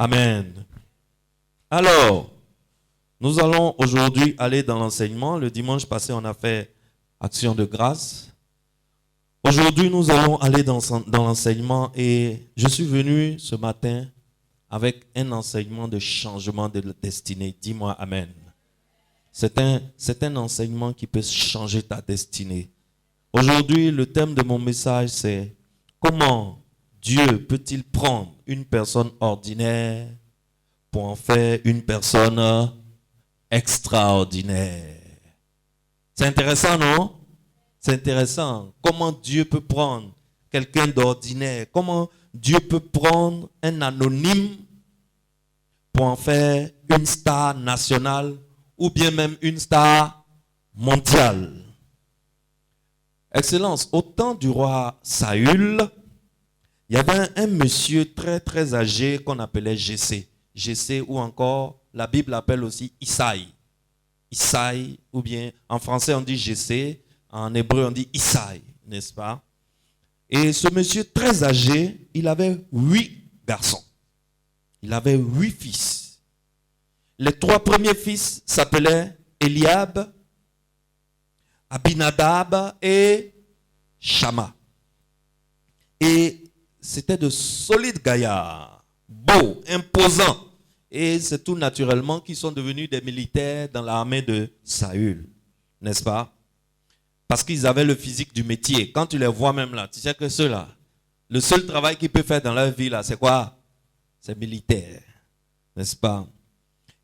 Amen. Alors, nous allons aujourd'hui aller dans l'enseignement. Le dimanche passé, on a fait action de grâce. Aujourd'hui, nous allons aller dans l'enseignement et je suis venu ce matin avec un enseignement de changement de destinée. Dis-moi Amen. C'est un enseignement qui peut changer ta destinée. Aujourd'hui, le thème de mon message, c'est comment Dieu peut-il prendre une personne ordinaire pour en faire une personne extraordinaire. C'est intéressant, non? C'est intéressant. Comment Dieu peut prendre quelqu'un d'ordinaire, comment Dieu peut prendre un anonyme pour en faire une star nationale ou bien même une star mondiale. Excellence, au temps du roi Saül, il y avait un monsieur très très âgé qu'on appelait Jessé. Jessé ou encore, la Bible appelle aussi Isaïe. Isaïe, ou bien en français on dit Jessé, en hébreu on dit Isaïe, n'est-ce pas? Et ce monsieur très âgé, il avait 8 garçons. Il avait 8 fils. Les 3 premiers fils s'appelaient Eliab, Abinadab et Shama. Et c'était de solides gaillards, beaux, imposants. Et c'est tout naturellement qu'ils sont devenus des militaires dans l'armée de Saül, n'est-ce pas? Parce qu'ils avaient le physique du métier. Quand tu les vois même là, tu sais que ceux-là, le seul travail qu'ils peuvent faire dans leur vie là, c'est quoi? C'est militaire, n'est-ce pas?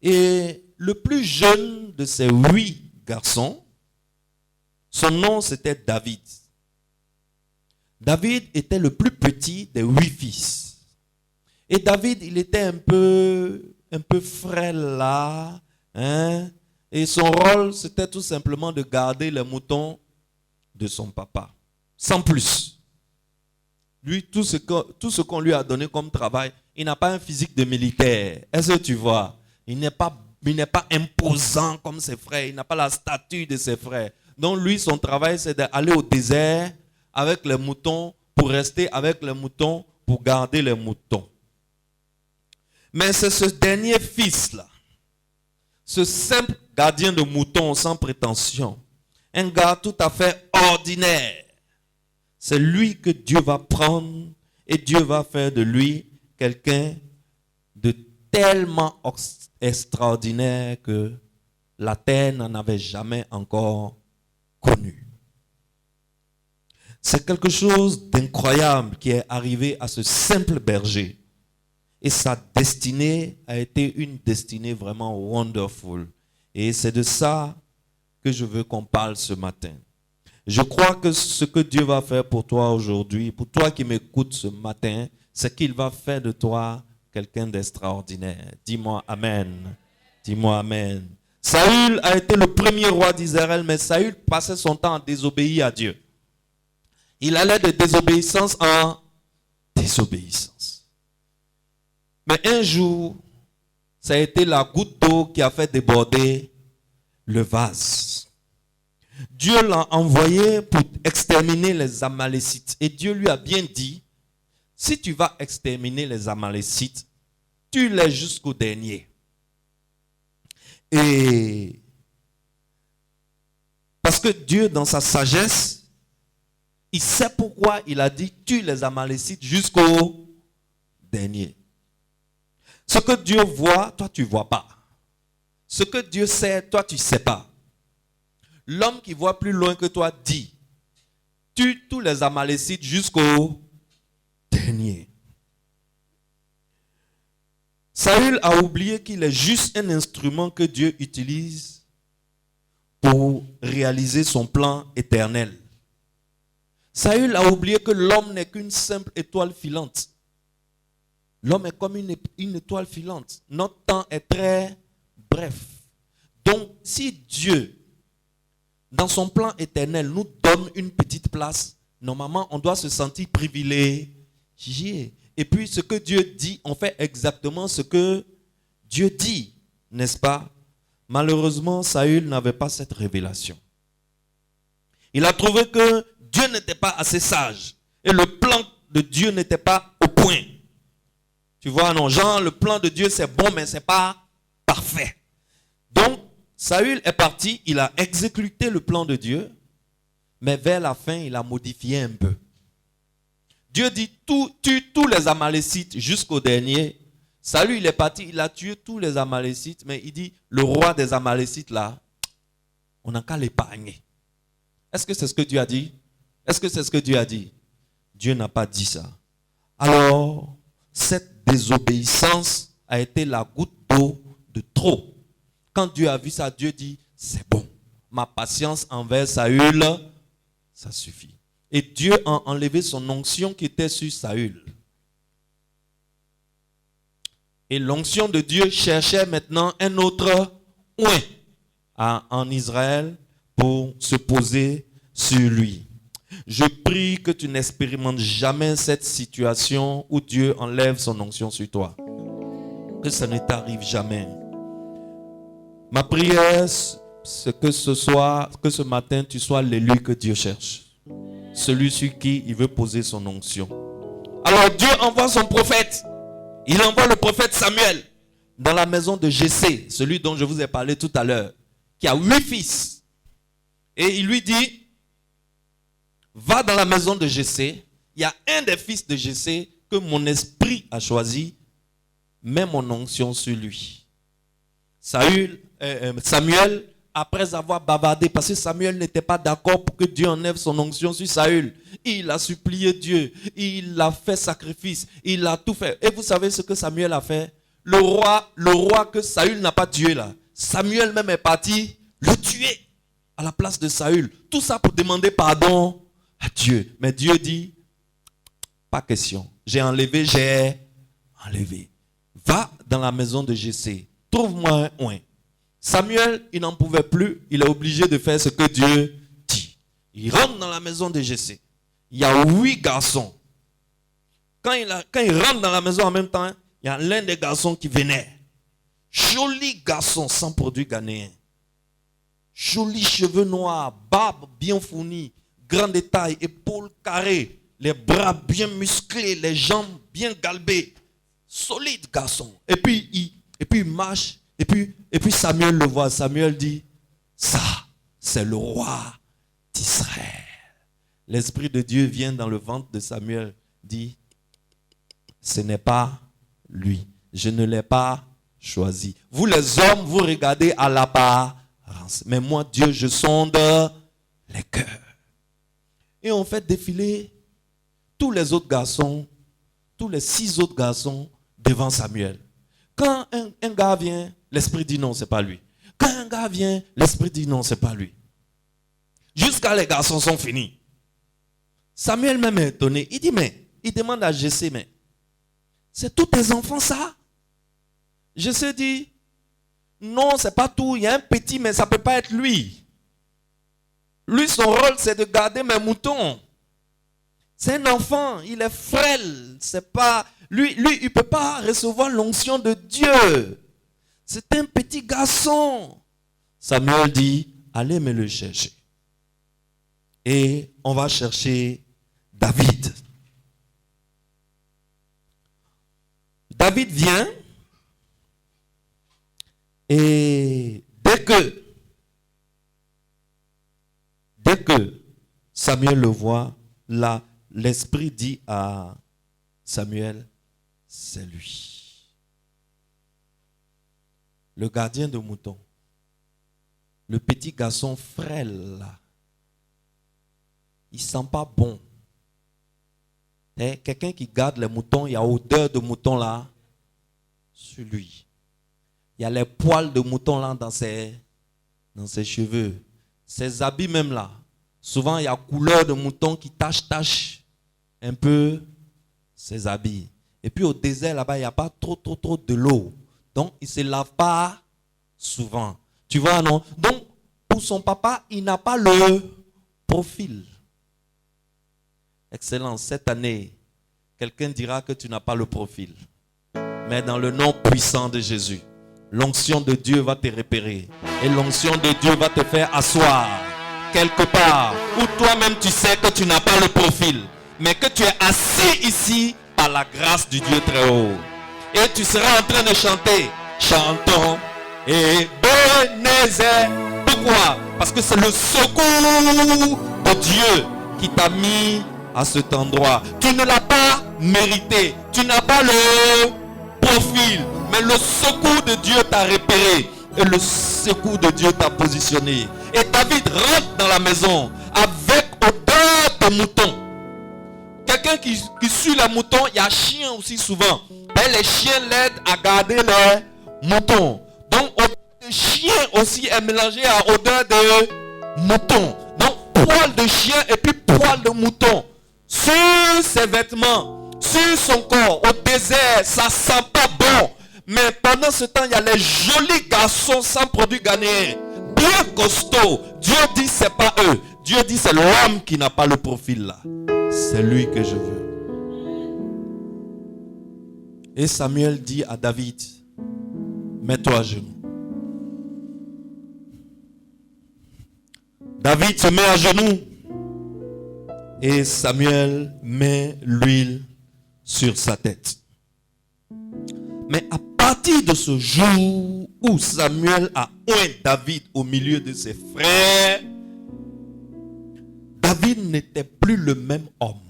Et le plus jeune de ces 8 garçons, son nom c'était David. David était le plus petit des 8 fils. Et David, il était un peu frêle là. Hein? Et son rôle, c'était tout simplement de garder les moutons de son papa. Sans plus. Lui, tout ce qu'on lui a donné comme travail, il n'a pas un physique de militaire. Est-ce que tu vois? Il n'est pas imposant comme ses frères. Il n'a pas la stature de ses frères. Donc lui, son travail, c'est d'aller au désert avec les moutons, pour rester avec les moutons, pour garder les moutons. Mais c'est ce dernier fils-là, ce simple gardien de moutons sans prétention, un gars tout à fait ordinaire, c'est lui que Dieu va prendre et Dieu va faire de lui quelqu'un de tellement extraordinaire que la terre n'en avait jamais encore connu. C'est quelque chose d'incroyable qui est arrivé à ce simple berger. Et sa destinée a été une destinée vraiment wonderful. Et c'est de ça que je veux qu'on parle ce matin. Je crois que ce que Dieu va faire pour toi aujourd'hui, pour toi qui m'écoutes ce matin, c'est qu'il va faire de toi quelqu'un d'extraordinaire. Dis-moi Amen. Dis-moi Amen. Saül a été le premier roi d'Israël, mais Saül passait son temps à désobéir à Dieu. Il allait de désobéissance en désobéissance. Mais un jour, ça a été la goutte d'eau qui a fait déborder le vase. Dieu l'a envoyé pour exterminer les Amalécites. Et Dieu lui a bien dit, si tu vas exterminer les Amalécites, tue-les jusqu'au dernier. Et parce que Dieu, dans sa sagesse, il sait pourquoi il a dit tue les Amalécites jusqu'au dernier. Ce que Dieu voit, toi tu ne vois pas. Ce que Dieu sait, toi tu ne sais pas. L'homme qui voit plus loin que toi dit tue tous les Amalécites jusqu'au dernier. Saül a oublié qu'il est juste un instrument que Dieu utilise pour réaliser son plan éternel. Saül a oublié que l'homme n'est qu'une simple étoile filante. L'homme est comme une étoile filante. Notre temps est très bref. Donc, si Dieu, dans son plan éternel, nous donne une petite place, normalement, on doit se sentir privilégié. Et puis, ce que Dieu dit, on fait exactement ce que Dieu dit, n'est-ce pas? Malheureusement, Saül n'avait pas cette révélation. Il a trouvé que Dieu n'était pas assez sage. Et le plan de Dieu n'était pas au point. Tu vois, non, genre, le plan de Dieu, c'est bon, mais ce n'est pas parfait. Donc, Saül est parti, il a exécuté le plan de Dieu, mais vers la fin, il a modifié un peu. Dieu dit, tue tous les Amalécites jusqu'au dernier. Saül, il est parti, il a tué tous les Amalécites, mais il dit, le roi des Amalécites, là, on n'a qu'à l'épargner. Est-ce que c'est ce que Dieu a dit? Est-ce que c'est ce que Dieu a dit? Dieu n'a pas dit ça. Alors, cette désobéissance a été la goutte d'eau de trop. Quand Dieu a vu ça, Dieu dit, c'est bon. Ma patience envers Saül, ça suffit. Et Dieu a enlevé son onction qui était sur Saül. Et l'onction de Dieu cherchait maintenant un autre oint en Israël pour se poser sur lui. Je prie que tu n'expérimentes jamais cette situation où Dieu enlève son onction sur toi. Que ça ne t'arrive jamais. Ma prière, c'est que ce matin, tu sois l'élu que Dieu cherche. Celui sur qui il veut poser son onction. Alors Dieu envoie son prophète. Il envoie le prophète Samuel dans la maison de Jessé, celui dont je vous ai parlé tout à l'heure, qui a 8 fils. Et il lui dit, va dans la maison de Jessé. Il y a un des fils de Jessé que mon esprit a choisi. Mets mon onction sur lui. Samuel, après avoir bavardé, parce que Samuel n'était pas d'accord pour que Dieu enlève son onction sur Saül, il a supplié Dieu, il a fait sacrifice, il a tout fait. Et vous savez ce que Samuel a fait? Le roi que Saül n'a pas tué là, Samuel même est parti le tuer à la place de Saül. Tout ça pour demander pardon à Dieu. Mais Dieu dit, pas question. J'ai enlevé. Va dans la maison de Jessé. Trouve-moi un oint. Samuel, il n'en pouvait plus. Il est obligé de faire ce que Dieu dit. Il rentre dans la maison de Jessé. Il y a 8 garçons. Quand il rentre dans la maison en même temps, il y a l'un des garçons qui venait. Joli garçon sans produit ghanéen. Jolis cheveux noirs, barbe bien fournie, grande taille, épaules carrées, les bras bien musclés, les jambes bien galbées. Solide garçon. Et puis il marche. Et puis Samuel le voit. Samuel dit, ça, c'est le roi d'Israël. L'Esprit de Dieu vient dans le ventre de Samuel, dit, ce n'est pas lui. Je ne l'ai pas choisi. Vous les hommes, vous regardez à l'apparence. Mais moi, Dieu, je sonde les cœurs. Et on fait défiler tous les autres garçons, tous les 6 autres garçons devant Samuel. Quand un gars vient, l'Esprit dit non, c'est pas lui. Quand un gars vient, l'Esprit dit non, c'est pas lui. Jusqu'à les garçons sont finis. Samuel même est étonné. Il dit, mais, il demande à Jessé, mais, c'est tous tes enfants ça? Jessé dit, non, c'est pas tout. Il y a un petit, mais ça peut pas être lui. Lui, son rôle, c'est de garder mes moutons. C'est un enfant, il est frêle. C'est pas... Lui, il ne peut pas recevoir l'onction de Dieu. C'est un petit garçon. Samuel dit, allez me le chercher. Et on va chercher David. David vient. Et dès que Samuel le voit, là, l'Esprit dit à Samuel, c'est lui. Le gardien de moutons. Le petit garçon frêle là. Il ne sent pas bon. Quelqu'un qui garde les moutons, il y a odeur de mouton là sur lui. Il y a les poils de mouton là dans ses cheveux. Ses habits même là. Souvent il y a couleur de mouton qui tache un peu ses habits. Et puis au désert là-bas, il n'y a pas trop de l'eau. Donc il ne se lave pas souvent. Tu vois, non? Donc pour son papa, il n'a pas le profil. Excellence, cette année, quelqu'un dira que tu n'as pas le profil. Mais dans le nom puissant de Jésus, l'onction de Dieu va te repérer. Et l'onction de Dieu va te faire asseoir quelque part où toi-même tu sais que tu n'as pas le profil. Mais que tu es assis ici par la grâce du Dieu très haut. Et tu seras en train de chanter. Chantons Ebenezer. Pourquoi? Parce que c'est le secours de Dieu qui t'a mis à cet endroit. Tu ne l'as pas mérité. Tu n'as pas le profil. Mais le secours de Dieu t'a repéré. Et le secours de Dieu t'a positionné. Et David rentre dans la maison avec odeur de mouton. Quelqu'un qui suit les moutons, il y a un chien aussi souvent. Et les chiens l'aident à garder les moutons. Donc, odeur de chien aussi est mélangé à odeur de mouton. Donc, poil de chien et puis poil de mouton. Sur ses vêtements, sur son corps, au désert, ça sent pas bon. Mais pendant ce temps, il y a les jolis garçons sans produit ghanéen, bien costauds. Dieu dit c'est pas eux. Dieu dit c'est l'homme qui n'a pas le profil là. C'est lui que je veux. Et Samuel dit à David, mets-toi à genoux. David se met à genoux. Et Samuel met l'huile sur sa tête. Mais à partir de ce jour où Samuel a oint David au milieu de ses frères, David n'était plus le même homme.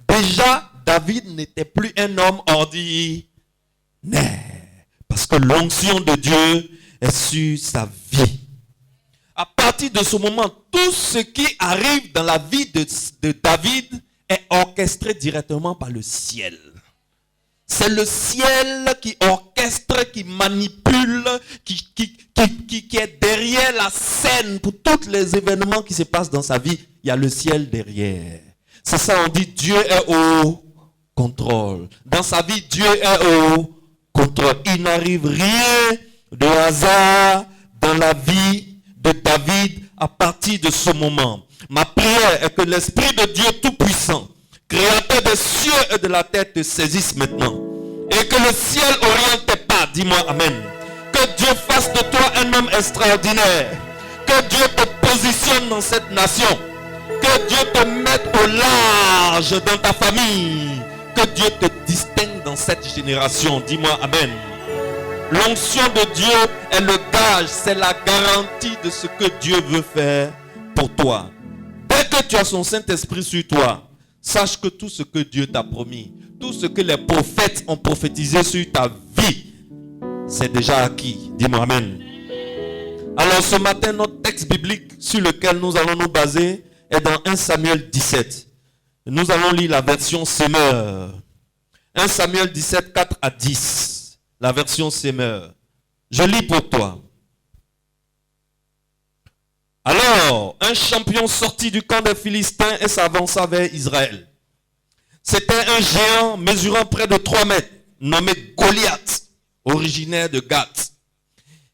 Déjà, David n'était plus un homme ordinaire. Parce que l'onction de Dieu est sur sa vie. À partir de ce moment, tout ce qui arrive dans la vie de David est orchestré directement par le ciel. C'est le ciel qui orchestre, qui manipule, qui est derrière la scène pour tous les événements qui se passent dans sa vie. Il y a le ciel derrière. C'est ça, on dit Dieu est au contrôle. Dans sa vie, Dieu est au contrôle. Il n'arrive rien de hasard dans la vie de David à partir de ce moment. Ma prière est que l'Esprit de Dieu Tout-Puissant, Créateur des cieux et de la terre, te saisisse maintenant. Et que le ciel oriente tes pas. Dis-moi Amen. Que Dieu fasse de toi un homme extraordinaire. Que Dieu te positionne dans cette nation. Que Dieu te mette au large dans ta famille. Que Dieu te distingue dans cette génération. Dis-moi Amen. L'onction de Dieu est le gage, c'est la garantie de ce que Dieu veut faire pour toi. Dès que tu as son Saint-Esprit sur toi, sache que tout ce que Dieu t'a promis, tout ce que les prophètes ont prophétisé sur ta vie, c'est déjà acquis. Dis-moi Amen. Alors ce matin, notre texte biblique sur lequel nous allons nous baser est dans 1 Samuel 17. Nous allons lire la version Semeur. 1 Samuel 17, 4 à 10. La version Semeur. Je lis pour toi. Alors, un champion sortit du camp des Philistins et s'avança vers Israël. C'était un géant mesurant près de 3 mètres, nommé Goliath, originaire de Gath.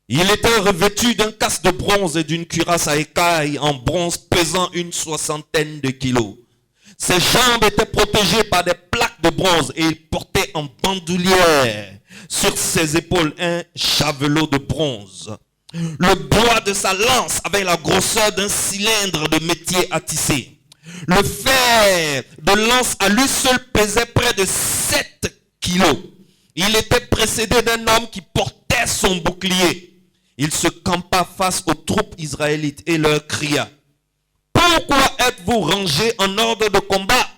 Il était revêtu d'un casque de bronze et d'une cuirasse à écailles en bronze pesant une 60aine de kilos. Ses jambes étaient protégées par des plaques de bronze et il portait en bandoulière sur ses épaules un javelot de bronze. Le bois de sa lance avait la grosseur d'un cylindre de métier à tisser. Le fer de lance à lui seul pesait près de 7 kilos. Il était précédé d'un homme qui portait son bouclier. Il se campa face aux troupes israélites et leur cria: pourquoi êtes-vous rangés en ordre de combat?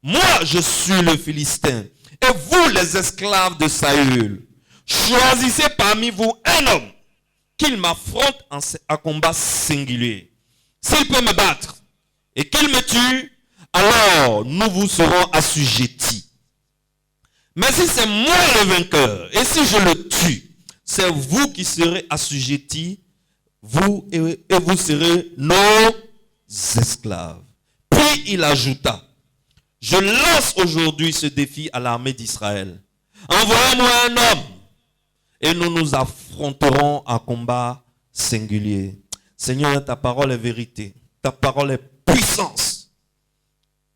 Moi, je suis le Philistin, et vous, les esclaves de Saül. Choisissez parmi vous un homme qu'il m'affronte en combat singulier. S'il peut me battre et qu'il me tue, alors nous vous serons assujettis. Mais si c'est moi le vainqueur, et si je le tue, c'est vous qui serez assujettis, vous et vous serez nos esclaves. Puis il ajouta: je lance aujourd'hui ce défi à l'armée d'Israël. Envoyez-moi un homme et nous nous affronterons en combat singulier. Seigneur, ta parole est vérité. Ta parole est puissance.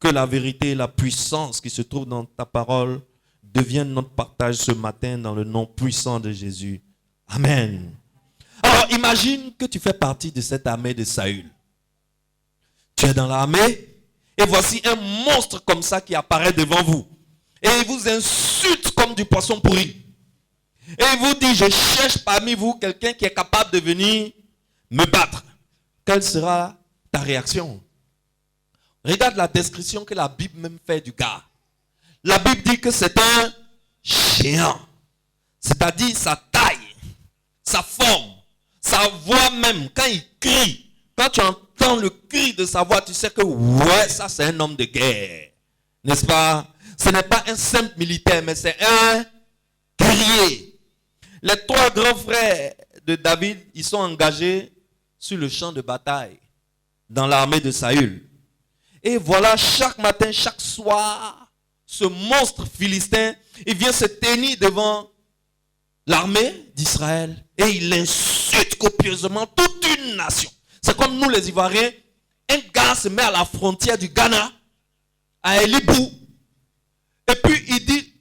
Que la vérité et la puissance qui se trouvent dans ta parole deviennent notre partage ce matin dans le nom puissant de Jésus. Amen. Alors imagine que tu fais partie de cette armée de Saül. Tu es dans l'armée et voici un monstre comme ça qui apparaît devant vous. Et il vous insulte comme du poisson pourri. Et il vous dit, je cherche parmi vous quelqu'un qui est capable de venir me battre. Quelle sera ta réaction? Regarde la description que la Bible même fait du gars. La Bible dit que c'est un géant. C'est-à-dire sa taille, sa forme, sa voix même. Quand il crie, quand tu entends le cri de sa voix, tu sais que ouais, ça c'est un homme de guerre. N'est-ce pas? Ce n'est pas un simple militaire, mais c'est un guerrier. Les trois grands frères de David, ils sont engagés sur le champ de bataille, dans l'armée de Saül. Et voilà, chaque matin, chaque soir, ce monstre philistin, il vient se tenir devant l'armée d'Israël et il insulte copieusement toute une nation. C'est comme nous les Ivoiriens, un gars se met à la frontière du Ghana, à Elibou, et puis il dit,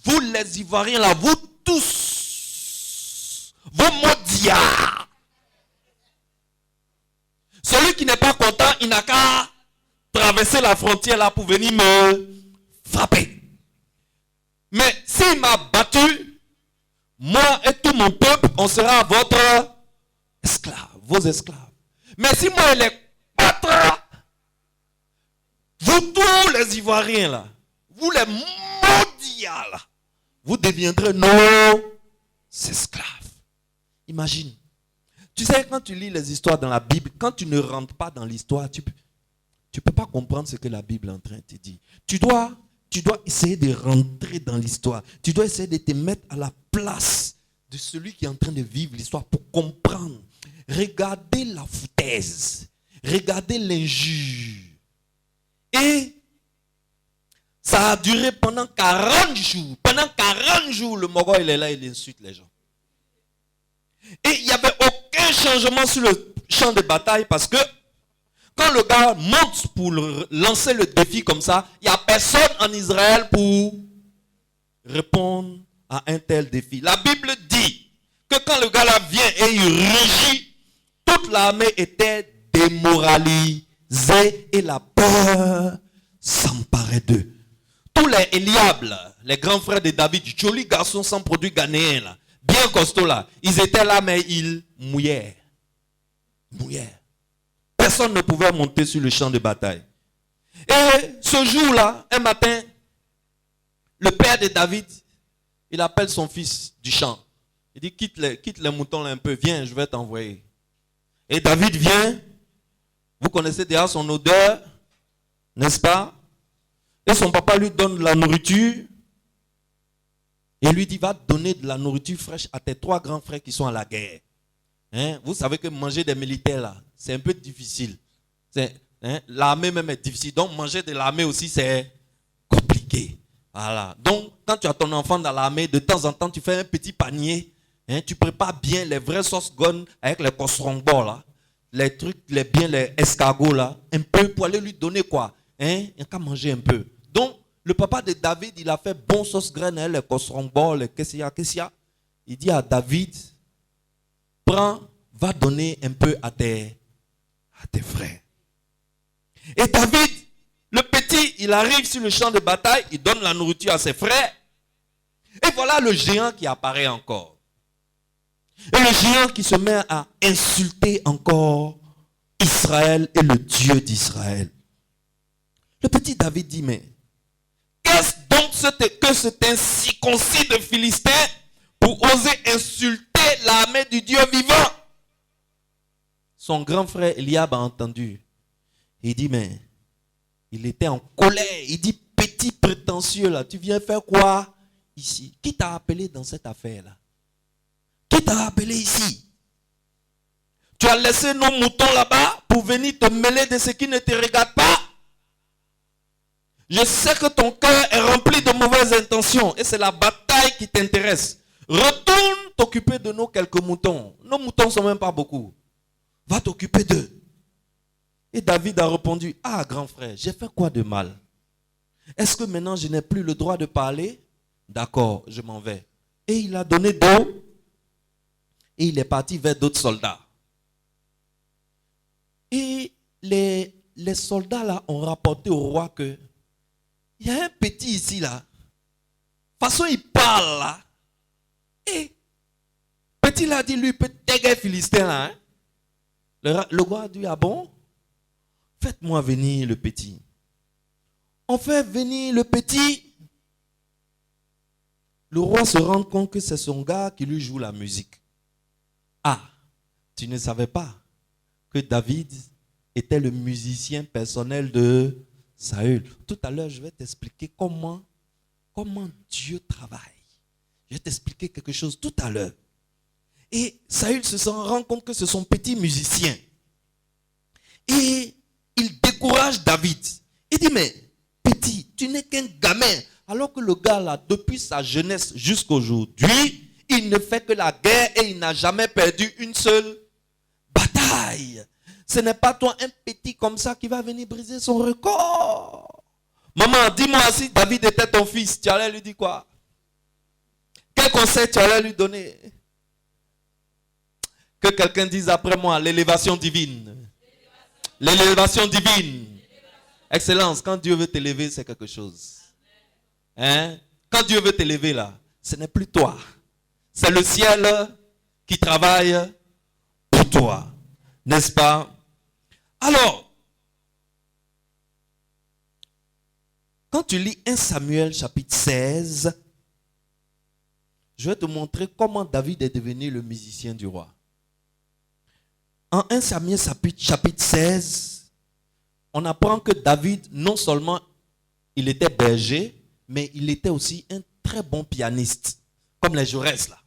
vous les Ivoiriens là, vous tous, vos maudiards. Celui qui n'est pas content, il n'a qu'à traverser la frontière là pour venir me frapper. Mais s'il m'a battu, moi et tout mon peuple, on sera votre esclave, vos esclaves. Mais si moi il les battra, vous tous les Ivoiriens là, vous les maudiards là, vous deviendrez nos esclaves. Imagine. Tu sais, quand tu lis les histoires dans la Bible, quand tu ne rentres pas dans l'histoire, tu ne peux pas comprendre ce que la Bible est en train de te dire. Tu dois essayer de rentrer dans l'histoire. Tu dois essayer de te mettre à la place de celui qui est en train de vivre l'histoire pour comprendre. Regardez la foutaise. Regardez l'injure. Et ça a duré pendant 40 jours. Pendant 40 jours, le Mogol, il est là, il insulte les gens. Et il n'y avait aucun changement sur le champ de bataille parce que quand le gars monte pour lancer le défi comme ça, il n'y a personne en Israël pour répondre à un tel défi. La Bible dit que quand le gars là vient et il rugit, toute l'armée était démoralisée et la peur s'emparait d'eux. Tous les Eliab, les grands frères de David, jolis garçons sans produit ghanéen, là, bien costauds là, ils étaient là mais ils mouillaient. Personne ne pouvait monter sur le champ de bataille. Et ce jour-là, un matin, le père de David, il appelle son fils du champ. Il dit, quitte les moutons là un peu, viens, je vais t'envoyer. Et David vient, vous connaissez déjà son odeur, n'est-ce pas? Et son papa lui donne de la nourriture. Et lui dit, va donner de la nourriture fraîche à tes trois grands frères qui sont à la guerre. Hein? Vous savez que manger des militaires là, c'est un peu difficile. L'armée même est difficile. Donc manger de l'armée aussi c'est compliqué. Voilà. Donc quand tu as ton enfant dans l'armée, de temps en temps tu fais un petit panier. Hein? Tu prépares bien les vraies sauces gonnes avec les kosrongbor là. Les trucs, les escargots là. Un peu pour aller lui donner quoi. Hein? Il n'y a qu'à manger un peu. Donc le papa de David, il a fait bon sauce graine, hein, les kosrongbor, les kessia. Il dit à David, prends, va donner un peu à tes frères. Et David, le petit, il arrive sur le champ de bataille, il donne la nourriture à ses frères. Et voilà le géant qui apparaît encore. Et le géant qui se met à insulter encore Israël et le Dieu d'Israël. Le petit David dit, mais qu'est-ce donc que cet incirconcis de Philistin pour oser insulter l'armée du Dieu vivant? Son grand frère Eliab a entendu. Il dit, mais il était en colère. Il dit, petit prétentieux là, tu viens faire quoi ici? Qui t'a appelé dans cette affaire-là? Qui t'a appelé ici? Tu as laissé nos moutons là-bas pour venir te mêler de ce qui ne te regarde pas? Je sais que ton cœur est rempli de mauvaises intentions et c'est la bataille qui t'intéresse. Retourne t'occuper de nos quelques moutons. Nos moutons ne sont même pas beaucoup. Va t'occuper d'eux. Et David a répondu, ah grand frère, j'ai fait quoi de mal? Est-ce que maintenant je n'ai plus le droit de parler? D'accord, je m'en vais. Et il a donné d'eau et il est parti vers d'autres soldats. Et les soldats là ont rapporté au roi que il y a un petit ici là façon il parle là. Et petit l'a dit, lui, petit philistin là. Hein? Le roi a dit, ah bon? Faites-moi venir le petit. On fait venir le petit. Le roi se rend compte que c'est son gars qui lui joue la musique. Ah, tu ne savais pas que David était le musicien personnel de Saül. Tout à l'heure, je vais t'expliquer comment Dieu travaille. Je vais t'expliquer quelque chose tout à l'heure. Et Saül se rend compte que c'est son petit musicien. Et il décourage David. Il dit, mais petit, tu n'es qu'un gamin. Alors que le gars là, depuis sa jeunesse jusqu'à aujourd'hui, il ne fait que la guerre et il n'a jamais perdu une seule bataille. Ce n'est pas toi, un petit comme ça, qui va venir briser son record. Maman, dis-moi, si David était ton fils, tu allais lui dire quoi? Quel conseil tu allais lui donner? Que quelqu'un dise après moi, l'élévation divine. L'élévation divine. Excellence, quand Dieu veut t'élever, c'est quelque chose. Hein? Quand Dieu veut t'élever là, ce n'est plus toi. C'est le ciel qui travaille pour toi. N'est-ce pas? Alors, quand tu lis 1 Samuel chapitre 16, je vais te montrer comment David est devenu le musicien du roi. En 1 Samuel chapitre 16, on apprend que David, non seulement il était berger, mais il était aussi un très bon pianiste, comme les Jaurès là.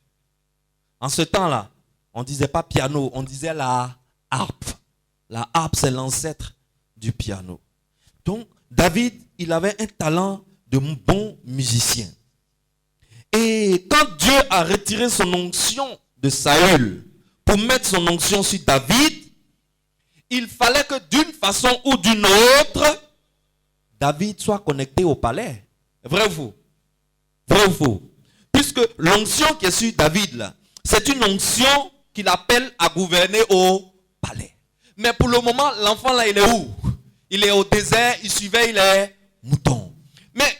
En ce temps-là, on ne disait pas piano, on disait la harpe. La harpe, c'est l'ancêtre du piano. Donc, David, il avait un talent de bon musicien. Et quand Dieu a retiré son onction de Saül pour mettre son onction sur David, il fallait que d'une façon ou d'une autre, David soit connecté au palais. Vrai ou faux? Vrai ou faux? Puisque l'onction qui est sur David, là, c'est une onction qu'il appelle à gouverner au palais. Mais pour le moment, l'enfant là, il est où? Il est au désert, il suivait les moutons. Mais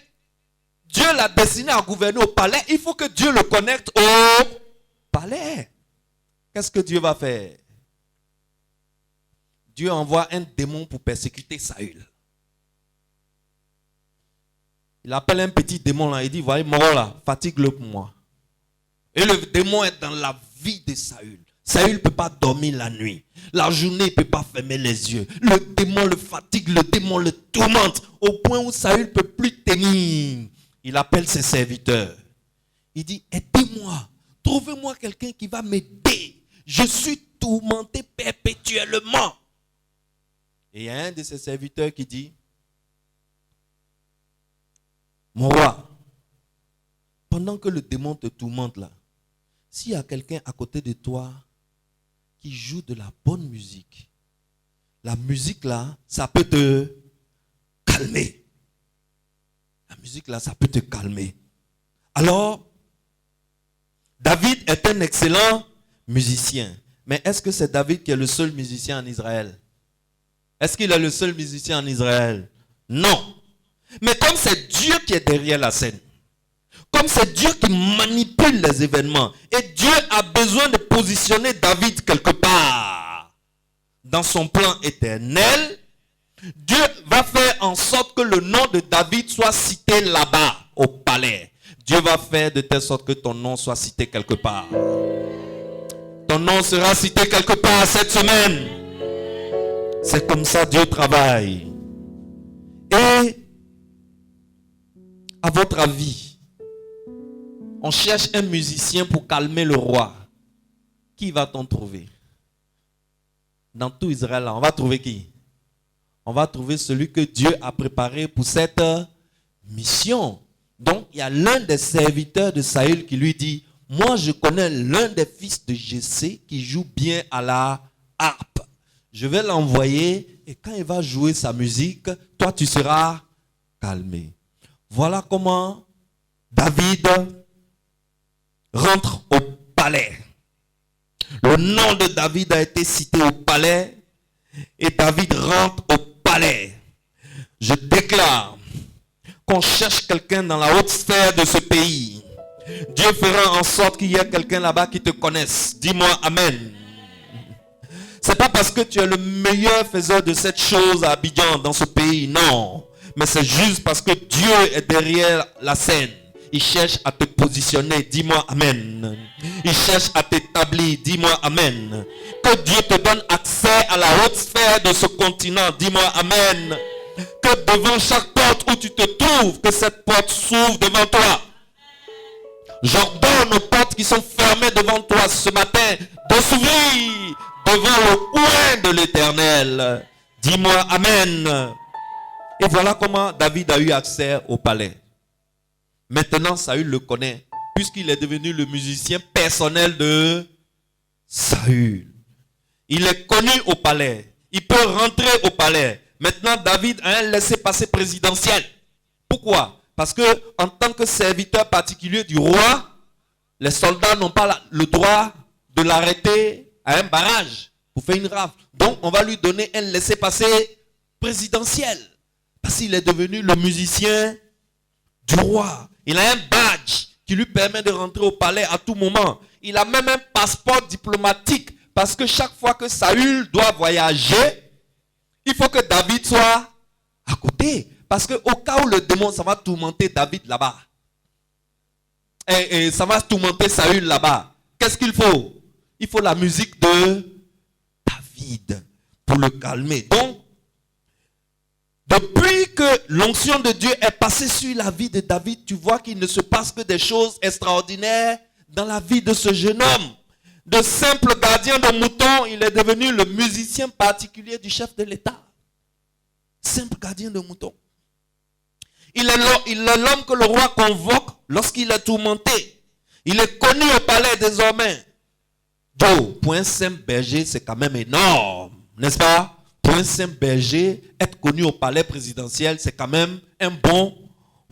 Dieu l'a destiné à gouverner au palais, il faut que Dieu le connecte au palais. Qu'est-ce que Dieu va faire? Dieu envoie un démon pour persécuter Saül. Il appelle un petit démon là, il dit, voyez, mort là, fatigue-le pour moi. Et le démon est dans la vie de Saül. Saül ne peut pas dormir la nuit. La journée, il ne peut pas fermer les yeux. Le démon le fatigue, le démon le tourmente, au point où Saül ne peut plus tenir. Il appelle ses serviteurs. Il dit, aidez-moi, trouvez-moi quelqu'un qui va m'aider. Je suis tourmenté perpétuellement. Et il y a un de ses serviteurs qui dit, mon roi, pendant que le démon te tourmente là, s'il y a quelqu'un à côté de toi qui joue de la bonne musique, la musique là, ça peut te calmer. La musique là, ça peut te calmer. Alors, David est un excellent musicien. Mais est-ce que c'est David qui est le seul musicien en Israël? Est-ce qu'il est le seul musicien en Israël? Non. Mais comme c'est Dieu qui est derrière la scène, comme c'est Dieu qui manipule les événements, et Dieu a besoin de positionner David quelque part dans son plan éternel, Dieu va faire en sorte que le nom de David soit cité là-bas, au palais. Dieu va faire de telle sorte que ton nom soit cité quelque part. Ton nom sera cité quelque part cette semaine. C'est comme ça Dieu travaille. Et à votre avis, on cherche un musicien pour calmer le roi. Qui va-t-on trouver? Dans tout Israël, là, on va trouver qui? On va trouver celui que Dieu a préparé pour cette mission. Donc, il y a l'un des serviteurs de Saül qui lui dit, moi je connais l'un des fils de Jessé qui joue bien à la harpe. Je vais l'envoyer et quand il va jouer sa musique, toi tu seras calmé. Voilà comment David rentre au palais. Le nom de David a été cité au palais et David rentre au palais. Je déclare, qu'on cherche quelqu'un dans la haute sphère de ce pays, Dieu fera en sorte qu'il y ait quelqu'un là-bas qui te connaisse. Dis-moi Amen. C'est pas parce que tu es le meilleur faiseur de cette chose à Abidjan, dans ce pays, non. Mais c'est juste parce que Dieu est derrière la scène. Il cherche à te positionner, dis-moi Amen. Il cherche à t'établir, dis-moi Amen. Que Dieu te donne accès à la haute sphère de ce continent, dis-moi Amen. Que devant chaque porte où tu te trouves, que cette porte s'ouvre devant toi. J'ordonne aux portes qui sont fermées devant toi ce matin de s'ouvrir devant le coin de l'Éternel. Dis-moi Amen. Et voilà comment David a eu accès au palais. Maintenant, Saül le connaît, puisqu'il est devenu le musicien personnel de Saül. Il est connu au palais. Il peut rentrer au palais. Maintenant, David a un laissez-passer présidentiel. Pourquoi? Parce que en tant que serviteur particulier du roi, les soldats n'ont pas le droit de l'arrêter à un barrage pour faire une rafle. Donc, on va lui donner un laissez-passer présidentiel. Parce qu'il est devenu le musicien du roi. Il a un badge qui lui permet de rentrer au palais à tout moment. Il a même un passeport diplomatique. Parce que chaque fois que Saül doit voyager, il faut que David soit à côté. Parce qu'au cas où le démon, ça va tourmenter David là-bas. Et ça va tourmenter Saül là-bas. Qu'est-ce qu'il faut? Il faut la musique de David pour le calmer. Donc, depuis que l'onction de Dieu est passée sur la vie de David, tu vois qu'il ne se passe que des choses extraordinaires dans la vie de ce jeune homme. De simple gardien de moutons, il est devenu le musicien particulier du chef de l'État. Simple gardien de moutons. Il est l'homme que le roi convoque lorsqu'il est tourmenté. Il est connu au palais désormais. Joe, pour un simple berger, c'est quand même énorme, n'est-ce pas? Pour un simple berger, être connu au palais présidentiel, c'est quand même un bon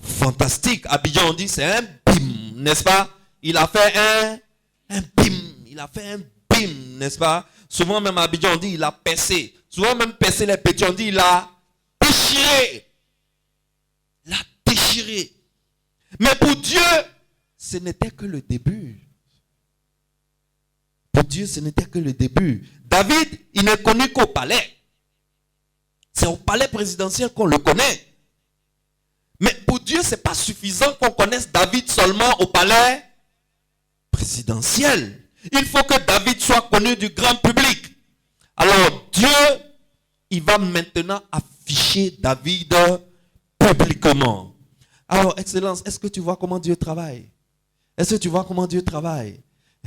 fantastique. Abidjan, on dit c'est un bim, n'est-ce pas? Il a fait un bim. Il a fait un bim, n'est-ce pas? Souvent même à Abidjan, on dit il a percé. Souvent même percé les petits, on dit il a déchiré. Il a déchiré. Mais pour Dieu, ce n'était que le début. Pour Dieu, ce n'était que le début. David, il n'est connu qu'au palais. C'est au palais présidentiel qu'on le connaît. Mais pour Dieu, ce n'est pas suffisant qu'on connaisse David seulement au palais présidentiel. Il faut que David soit connu du grand public. Alors Dieu, il va maintenant afficher David publiquement. Alors, Excellence, est-ce que tu vois comment Dieu travaille? Est-ce que tu vois comment Dieu travaille?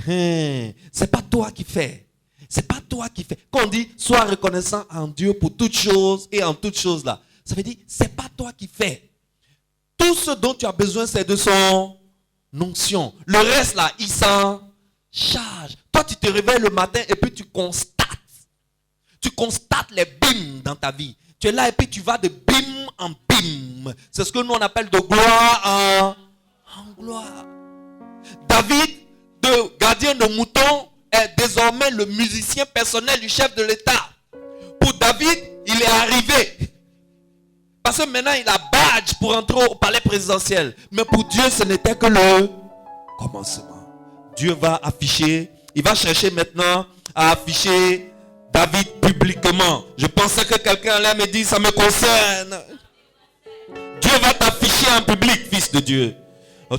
C'est pas toi qui fais. C'est pas toi qui fais. Quand on dit sois reconnaissant en Dieu pour toutes choses et en toutes choses là, ça veut dire c'est pas toi qui fais. Tout ce dont tu as besoin, c'est de son onction. Le reste là, il s'en charge. Toi, tu te réveilles le matin et puis tu constates. Tu constates les bims dans ta vie. Tu es là et puis tu vas de bim en bim. C'est ce que nous on appelle de gloire en gloire. David, de gardien de moutons, est désormais le musicien personnel du chef de l'État. Pour David, il est arrivé. Parce que maintenant, il a badge pour entrer au palais présidentiel. Mais pour Dieu, ce n'était que le commencement. Dieu va afficher, il va chercher maintenant à afficher David publiquement. Je pensais que quelqu'un allait me dire, ça me concerne. Dieu va t'afficher en public, fils de Dieu.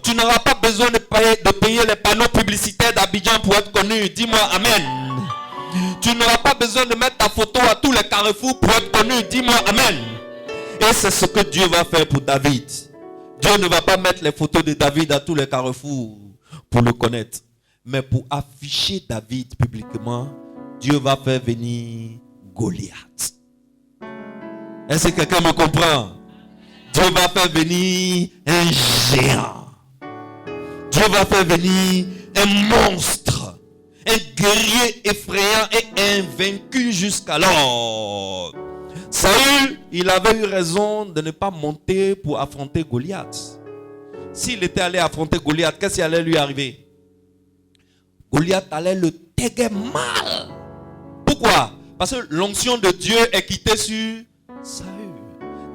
Tu n'auras pas besoin de payer les panneaux publicitaires d'Abidjan pour être connu. Dis-moi Amen. Tu n'auras pas besoin de mettre ta photo à tous les carrefours pour être connu. Dis-moi Amen. Et c'est ce que Dieu va faire pour David. Dieu ne va pas mettre les photos de David à tous les carrefours pour le connaître. Mais pour afficher David publiquement, Dieu va faire venir Goliath. Est-ce que quelqu'un me comprend? Dieu va faire venir un géant. Dieu va faire venir un monstre, un guerrier effrayant et invaincu jusqu'alors. Saül, il avait eu raison de ne pas monter pour affronter Goliath. S'il était allé affronter Goliath, qu'est-ce qui allait lui arriver? Goliath allait le taguer mal. Pourquoi? Parce que l'onction de Dieu est quittée sur Saül.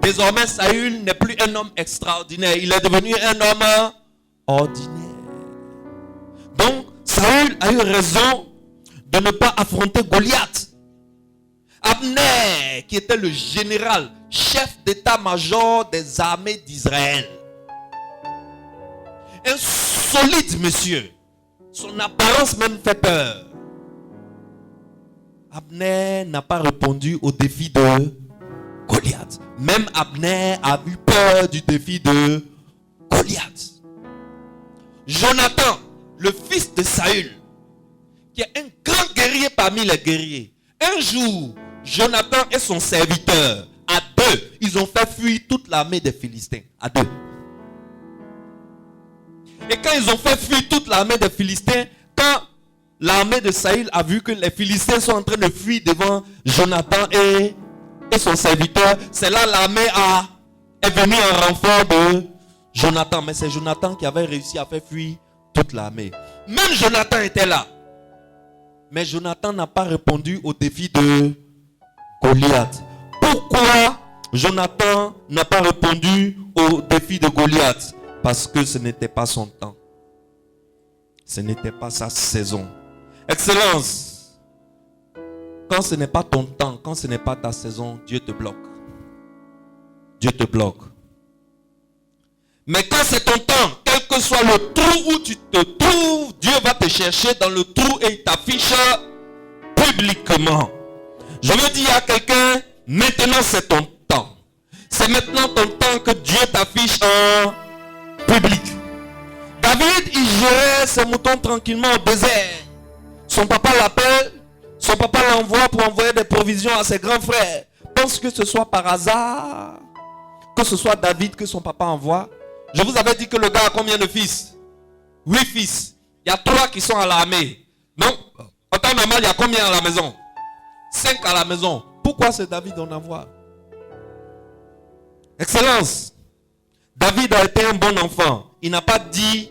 Désormais, Saül n'est plus un homme extraordinaire. Il est devenu un homme ordinaire. Donc, Saül a eu raison de ne pas affronter Goliath. Abner, qui était le général, chef d'état-major des armées d'Israël. Un solide monsieur. Son apparence même fait peur. Abner n'a pas répondu au défi de Goliath. Même Abner a eu peur du défi de Goliath. Jonathan, le fils de Saül, qui est un grand guerrier parmi les guerriers. Un jour, Jonathan et son serviteur, à deux, ils ont fait fuir toute l'armée des Philistins. À deux. Et quand ils ont fait fuir toute l'armée des Philistins, quand l'armée de Saül a vu que les Philistins sont en train de fuir devant Jonathan et son serviteur, c'est là l'armée est venue en renfort de Jonathan. Mais c'est Jonathan qui avait réussi à faire fuir toute l'armée. Même Jonathan était là. Mais Jonathan n'a pas répondu au défi de Goliath. Pourquoi Jonathan n'a pas répondu au défi de Goliath? Parce que ce n'était pas son temps. Ce n'était pas sa saison. Excellence, quand ce n'est pas ton temps, quand ce n'est pas ta saison, Dieu te bloque. Dieu te bloque. Mais quand c'est ton temps, quel que soit le trou où tu te trouves, Dieu va te chercher dans le trou et il t'affiche publiquement. Je veux dire à quelqu'un, maintenant c'est ton temps. C'est maintenant ton temps que Dieu t'affiche en public. David, il gérait ses moutons tranquillement au désert. Son papa l'appelle, son papa l'envoie pour envoyer des provisions à ses grands frères. Pense que ce soit par hasard, que ce soit David que son papa envoie. Je vous avais dit que le gars a combien de fils? 8 fils. Il y a 3 qui sont à l'armée. Donc, en temps normal, il y a combien à la maison? 5 à la maison. Pourquoi c'est David qu'on envoie? Excellence. David a été un bon enfant. Il n'a pas dit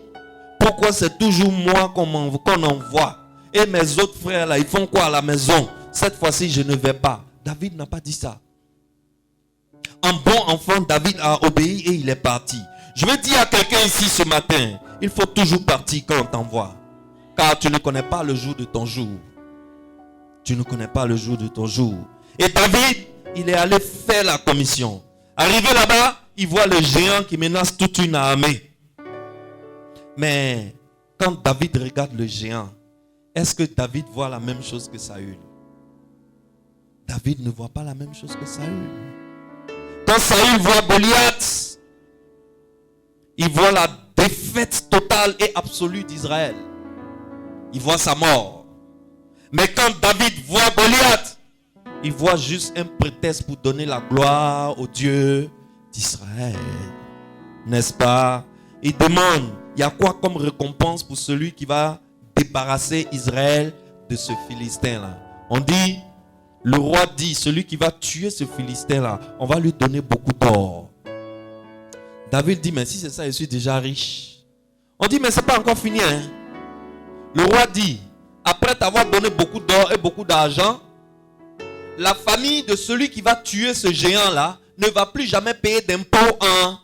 pourquoi c'est toujours moi qu'on envoie. Et mes autres frères là, ils font quoi à la maison? Cette fois-ci, je ne vais pas. David n'a pas dit ça. Un bon enfant, David a obéi et il est parti. Je veux dire à quelqu'un ici ce matin, il faut toujours partir quand on t'envoie. Car tu ne connais pas le jour de ton jour. Tu ne connais pas le jour de ton jour. Et David, il est allé faire la commission. Arrivé là-bas, il voit le géant qui menace toute une armée. Mais quand David regarde le géant, est-ce que David voit la même chose que Saül? David ne voit pas la même chose que Saül. Quand Saül voit Goliath, il voit la défaite totale et absolue d'Israël. Il voit sa mort. Mais quand David voit Goliath, il voit juste un prétexte pour donner la gloire au Dieu d'Israël. N'est-ce pas? Il demande, il y a quoi comme récompense pour celui qui va débarrasser Israël de ce Philistin-là? On dit, le roi dit, celui qui va tuer ce Philistin-là, on va lui donner beaucoup d'or. David dit, mais si c'est ça, je suis déjà riche. On dit, mais c'est pas encore fini. Hein? Le roi dit, après t'avoir donné beaucoup d'or et beaucoup d'argent, la famille de celui qui va tuer ce géant-là ne va plus jamais payer d'impôts en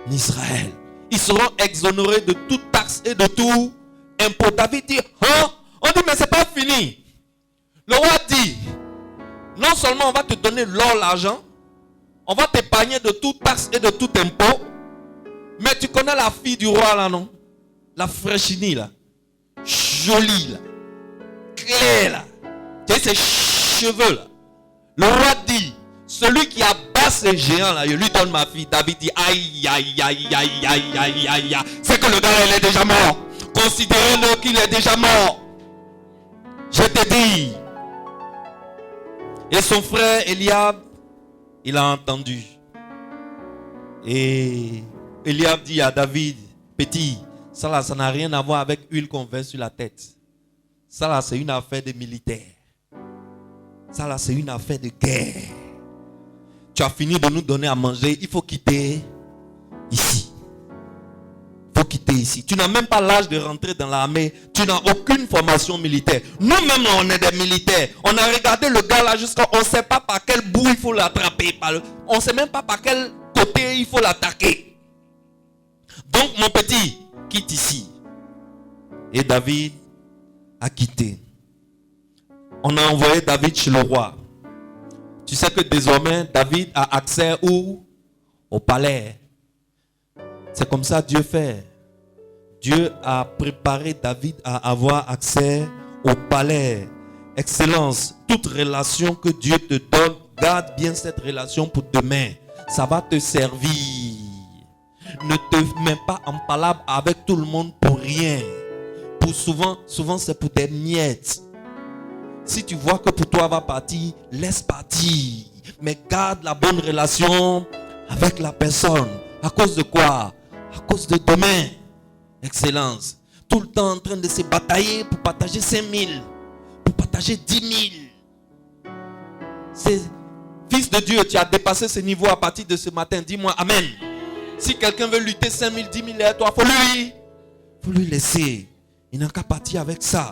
Israël. Ils seront exonérés de toute taxe et de tout impôt. David dit, hein? On dit, mais c'est pas fini. Le roi dit, non seulement on va te donner l'or, l'argent, on va t'épargner de toute taxe et de tout impôt, mais tu connais la fille du roi là, non? La fraîchinie là, jolie là, claire là, tu sais ses cheveux là. Le roi dit, celui qui abat ce géant là, je lui donne ma fille. David dit, aïe, aïe, aïe, aïe, aïe, aïe, aïe, aïe. C'est que le gars il est déjà mort. Considérez-le qu'il est déjà mort. Je te dis. Et son frère Eliab, il a entendu. Et Eliab dit à David, petit, ça là, ça n'a rien à voir avec l'huile qu'on verse sur la tête. Ça là, c'est une affaire de militaire. Ça là, c'est une affaire de guerre. Tu as fini de nous donner à manger, il faut quitter ici. Il faut quitter ici. Tu n'as même pas l'âge de rentrer dans l'armée. Tu n'as aucune formation militaire. Nous-mêmes, on est des militaires. On a regardé le gars là jusqu'à... On ne sait pas par quel bout il faut l'attraper. On ne sait même pas par quel côté il faut l'attaquer. Donc, mon petit, quitte ici. Et David a quitté. On a envoyé David chez le roi. Tu sais que désormais, David a accès où? Au palais. C'est comme ça Dieu fait. Dieu a préparé David à avoir accès au palais. Excellence, toute relation que Dieu te donne, garde bien cette relation pour demain. Ça va te servir. Ne te mets pas en palabre avec tout le monde pour rien. Souvent c'est pour des miettes. Si tu vois que pour toi va partir, laisse partir. Mais garde la bonne relation avec la personne. À cause de quoi? À cause de demain. Excellence. Tout le temps en train de se batailler pour partager 5 000. Pour partager 10 000. C'est, fils de Dieu, tu as dépassé ce niveau à partir de ce matin. Dis-moi Amen. Si quelqu'un veut lutter 5 000, 10 000 à toi, il faut lui laisser. Il n'a qu'à partir avec ça.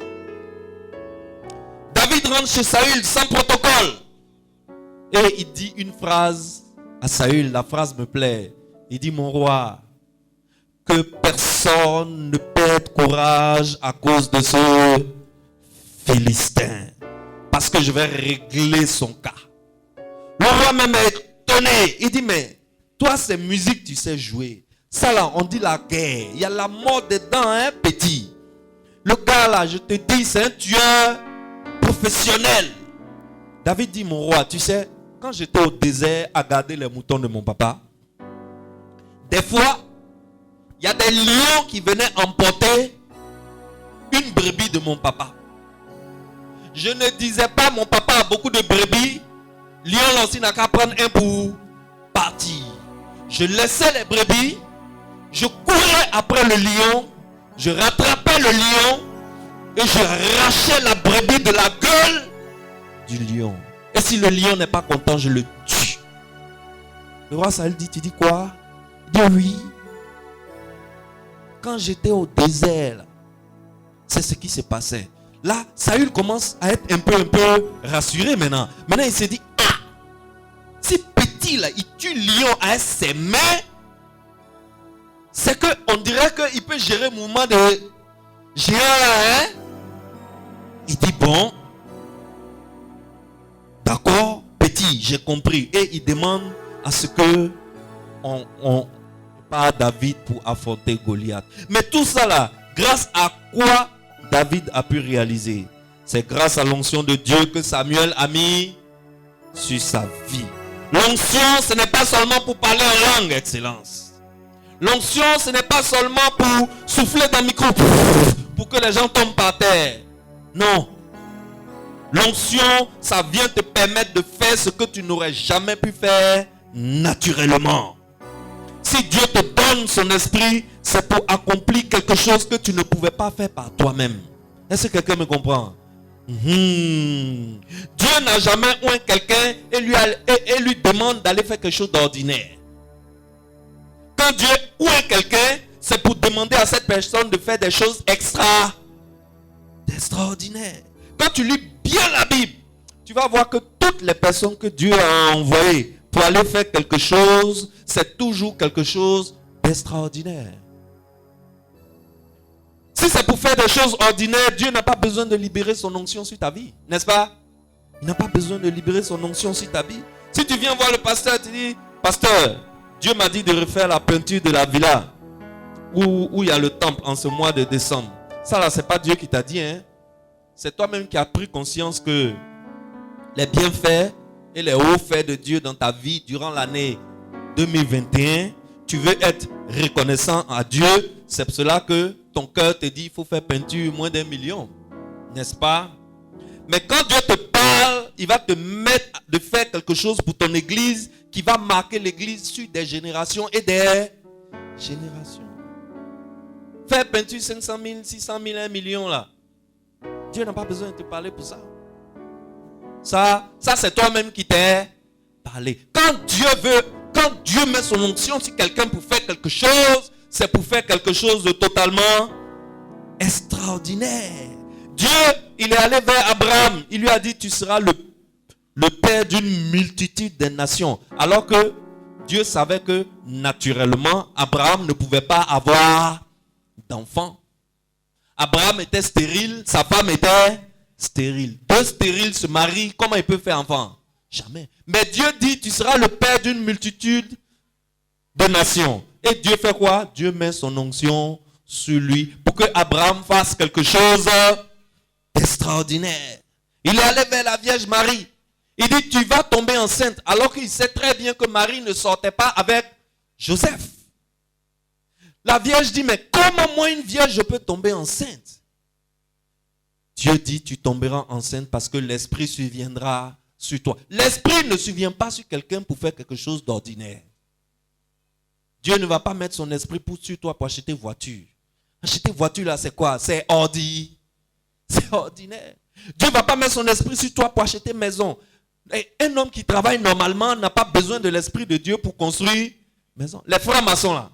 David rentre chez Saül sans protocole. Et il dit une phrase à Saül. La phrase me plaît. Il dit, mon roi, que personne ne perde courage à cause de ce Philistin. Parce que je vais régler son cas. Le roi même est étonné. Il dit, mais toi, c'est musique, tu sais jouer. Ça là, on dit la guerre. Il y a la mort dedans, hein, petit. Le gars là, je te dis, c'est un tueur professionnel. David dit, mon roi, tu sais, quand j'étais au désert à garder les moutons de mon papa, des fois, il y a des lions qui venaient emporter une brebis de mon papa. Je ne disais pas, mon papa a beaucoup de brebis, lion aussi n'a qu'à prendre un pour partir. Je laissais les brebis, je courais après le lion, je rattrapais le lion et je arrachais la brebis de la gueule du lion. Et si le lion n'est pas content, je le tue. Le roi Saül dit, tu dis quoi? Il dit oui. Quand j'étais au désert, c'est ce qui se passait. Là, Saül commence à être un peu rassuré maintenant. Maintenant, il se dit, ah, si petit là, il tue le lion avec ses mains, c'est qu'on dirait qu'il peut gérer le mouvement de géant là, hein? Il dit, bon, d'accord, petit, j'ai compris. Et il demande à ce que on part David pour affronter Goliath. Mais tout ça là, grâce à quoi David a pu réaliser? C'est grâce à l'onction de Dieu que Samuel a mis sur sa vie. L'onction, ce n'est pas seulement pour parler en langue, excellence. L'onction, ce n'est pas seulement pour souffler dans le micro, pour que les gens tombent par terre. Non. L'onction, ça vient te permettre de faire ce que tu n'aurais jamais pu faire naturellement. Si Dieu te donne son esprit, c'est pour accomplir quelque chose que tu ne pouvais pas faire par toi-même. Est-ce que quelqu'un me comprend? Dieu n'a jamais oint quelqu'un et lui demande d'aller faire quelque chose d'ordinaire. Quand Dieu oint quelqu'un, c'est pour demander à cette personne de faire des choses extraordinaires. Quand tu lis bien la Bible, tu vas voir que toutes les personnes que Dieu a envoyées pour aller faire quelque chose, c'est toujours quelque chose d'extraordinaire. Si c'est pour faire des choses ordinaires, Dieu n'a pas besoin de libérer son onction sur ta vie, n'est-ce pas? Il n'a pas besoin de libérer son onction sur ta vie. Si tu viens voir le pasteur, tu dis, pasteur, Dieu m'a dit de refaire la peinture de la villa où il y a le temple en ce mois de décembre. Ça là, c'est pas Dieu qui t'a dit, hein? C'est toi-même qui as pris conscience que les bienfaits et les hauts faits de Dieu dans ta vie durant l'année 2021, tu veux être reconnaissant à Dieu. C'est pour cela que ton cœur te dit il faut faire peinture moins d'1 million. N'est-ce pas? Mais quand Dieu te parle, il va te mettre de faire quelque chose pour ton église qui va marquer l'église sur des générations et des générations. Faire peinture 500 000, 600 000, 1 million là. Dieu n'a pas besoin de te parler pour ça. Ça c'est toi-même qui t'es parlé. Quand Dieu met son onction sur quelqu'un pour faire quelque chose, c'est pour faire quelque chose de totalement extraordinaire. Dieu, il est allé vers Abraham. Il lui a dit, tu seras le père d'une multitude de nations. Alors que Dieu savait que naturellement, Abraham ne pouvait pas avoir d'enfants. Abraham était stérile, sa femme était stérile. Deux stériles se marient, comment il peut faire enfant? Jamais. Mais Dieu dit, tu seras le père d'une multitude de nations. Et Dieu fait quoi? Dieu met son onction sur lui pour que Abraham fasse quelque chose d'extraordinaire. Il est allé vers la Vierge Marie. Il dit, tu vas tomber enceinte, alors qu'il sait très bien que Marie ne sortait pas avec Joseph. La Vierge dit, mais comment moi une Vierge je peux tomber enceinte? Dieu dit, tu tomberas enceinte parce que l'Esprit surviendra sur toi. L'Esprit ne survient pas sur quelqu'un pour faire quelque chose d'ordinaire. Dieu ne va pas mettre son esprit sur toi pour acheter voiture. Acheter voiture là, c'est quoi? C'est ordinaire. Dieu ne va pas mettre son esprit sur toi pour acheter maison. Et un homme qui travaille normalement n'a pas besoin de l'esprit de Dieu pour construire maison. Les francs-maçons là,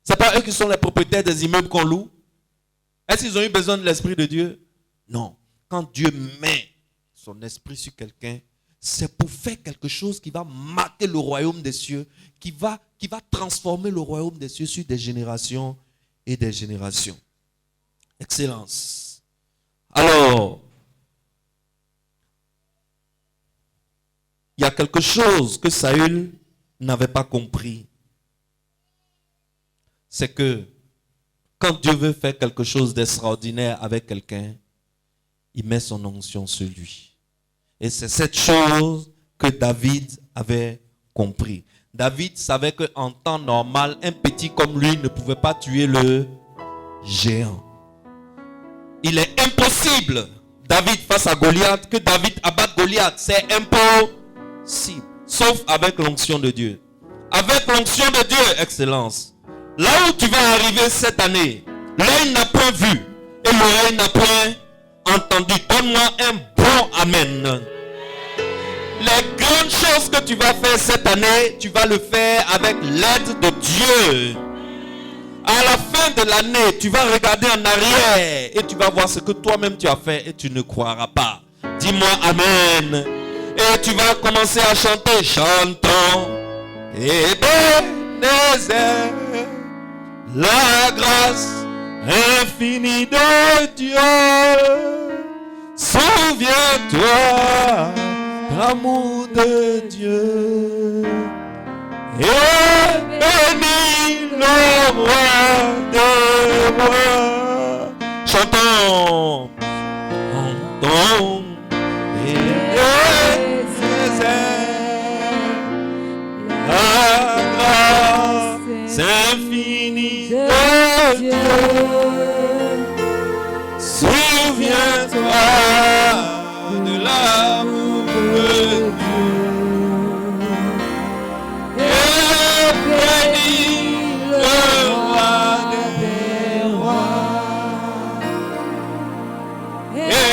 ce n'est pas eux qui sont les propriétaires des immeubles qu'on loue. Est-ce qu'ils ont eu besoin de l'esprit de Dieu? Non. Quand Dieu met son esprit sur quelqu'un, c'est pour faire quelque chose qui va marquer le royaume des cieux, qui va transformer le royaume des cieux sur des générations et des générations. Excellence. Alors, il y a quelque chose que Saül n'avait pas compris. C'est que quand Dieu veut faire quelque chose d'extraordinaire avec quelqu'un, il met son onction sur lui. Et c'est cette chose que David avait compris. David savait qu'en temps normal, un petit comme lui ne pouvait pas tuer le géant. Il est impossible, David face à Goliath, que David abatte Goliath. C'est impossible. Sauf avec l'onction de Dieu. Avec l'onction de Dieu, excellence. Là où tu vas arriver cette année, l'œil n'a point vu et l'oreille n'a point entendu. Donne-moi un bon amen. Les grandes choses que tu vas faire cette année, tu vas le faire avec l'aide de Dieu. À la fin de l'année, tu vas regarder en arrière et tu vas voir ce que toi-même tu as fait et tu ne croiras pas. Dis-moi amen. Et tu vas commencer à chanter. Chantons. Ebenezer, la grâce infinie de Dieu. Souviens-toi, l'amour de Dieu. Et bénis le roi des rois. Chantons. Chantons. La grâce infinie de Dieu. Souviens-toi de l'amour de Dieu. Et bénis le roi des rois. Et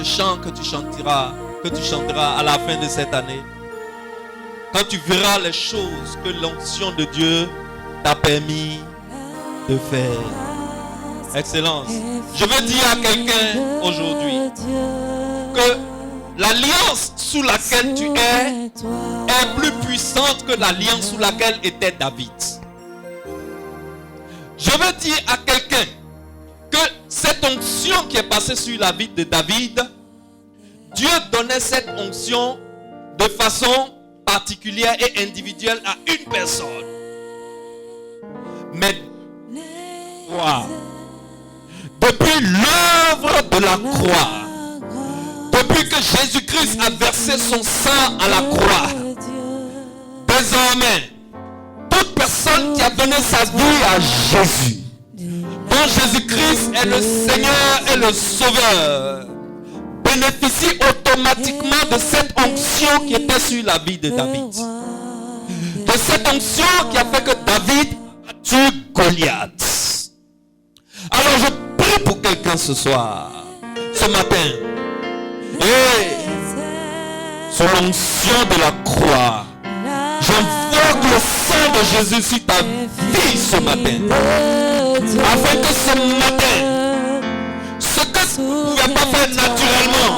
chant que tu chanteras à la fin de cette année. Quand tu verras les choses que l'onction de Dieu t'a permis de faire. Excellence. Je veux dire à quelqu'un aujourd'hui que l'alliance sous laquelle tu es plus puissante que l'alliance sous laquelle était David. Je veux dire à quelqu'un que cette onction qui est passée sur la vie de David, Dieu donnait cette onction de façon particulière et individuelle à une personne. Mais wow, depuis l'œuvre de la croix, depuis que Jésus-Christ a versé son sang à la croix, désormais, toute personne personne qui a donné sa vie à Jésus, dont Jésus-Christ est le Seigneur et le Sauveur, bénéficie automatiquement de cette onction qui était sur la vie de David. De cette onction qui a fait que David a tué Goliath. Alors je prie pour quelqu'un ce soir, ce matin. Et sur l'onction de la croix, j'invoque le sang de Jésus sur ta vie ce matin. Afin que ce matin, ce que tu ne pouvais pas faire naturellement,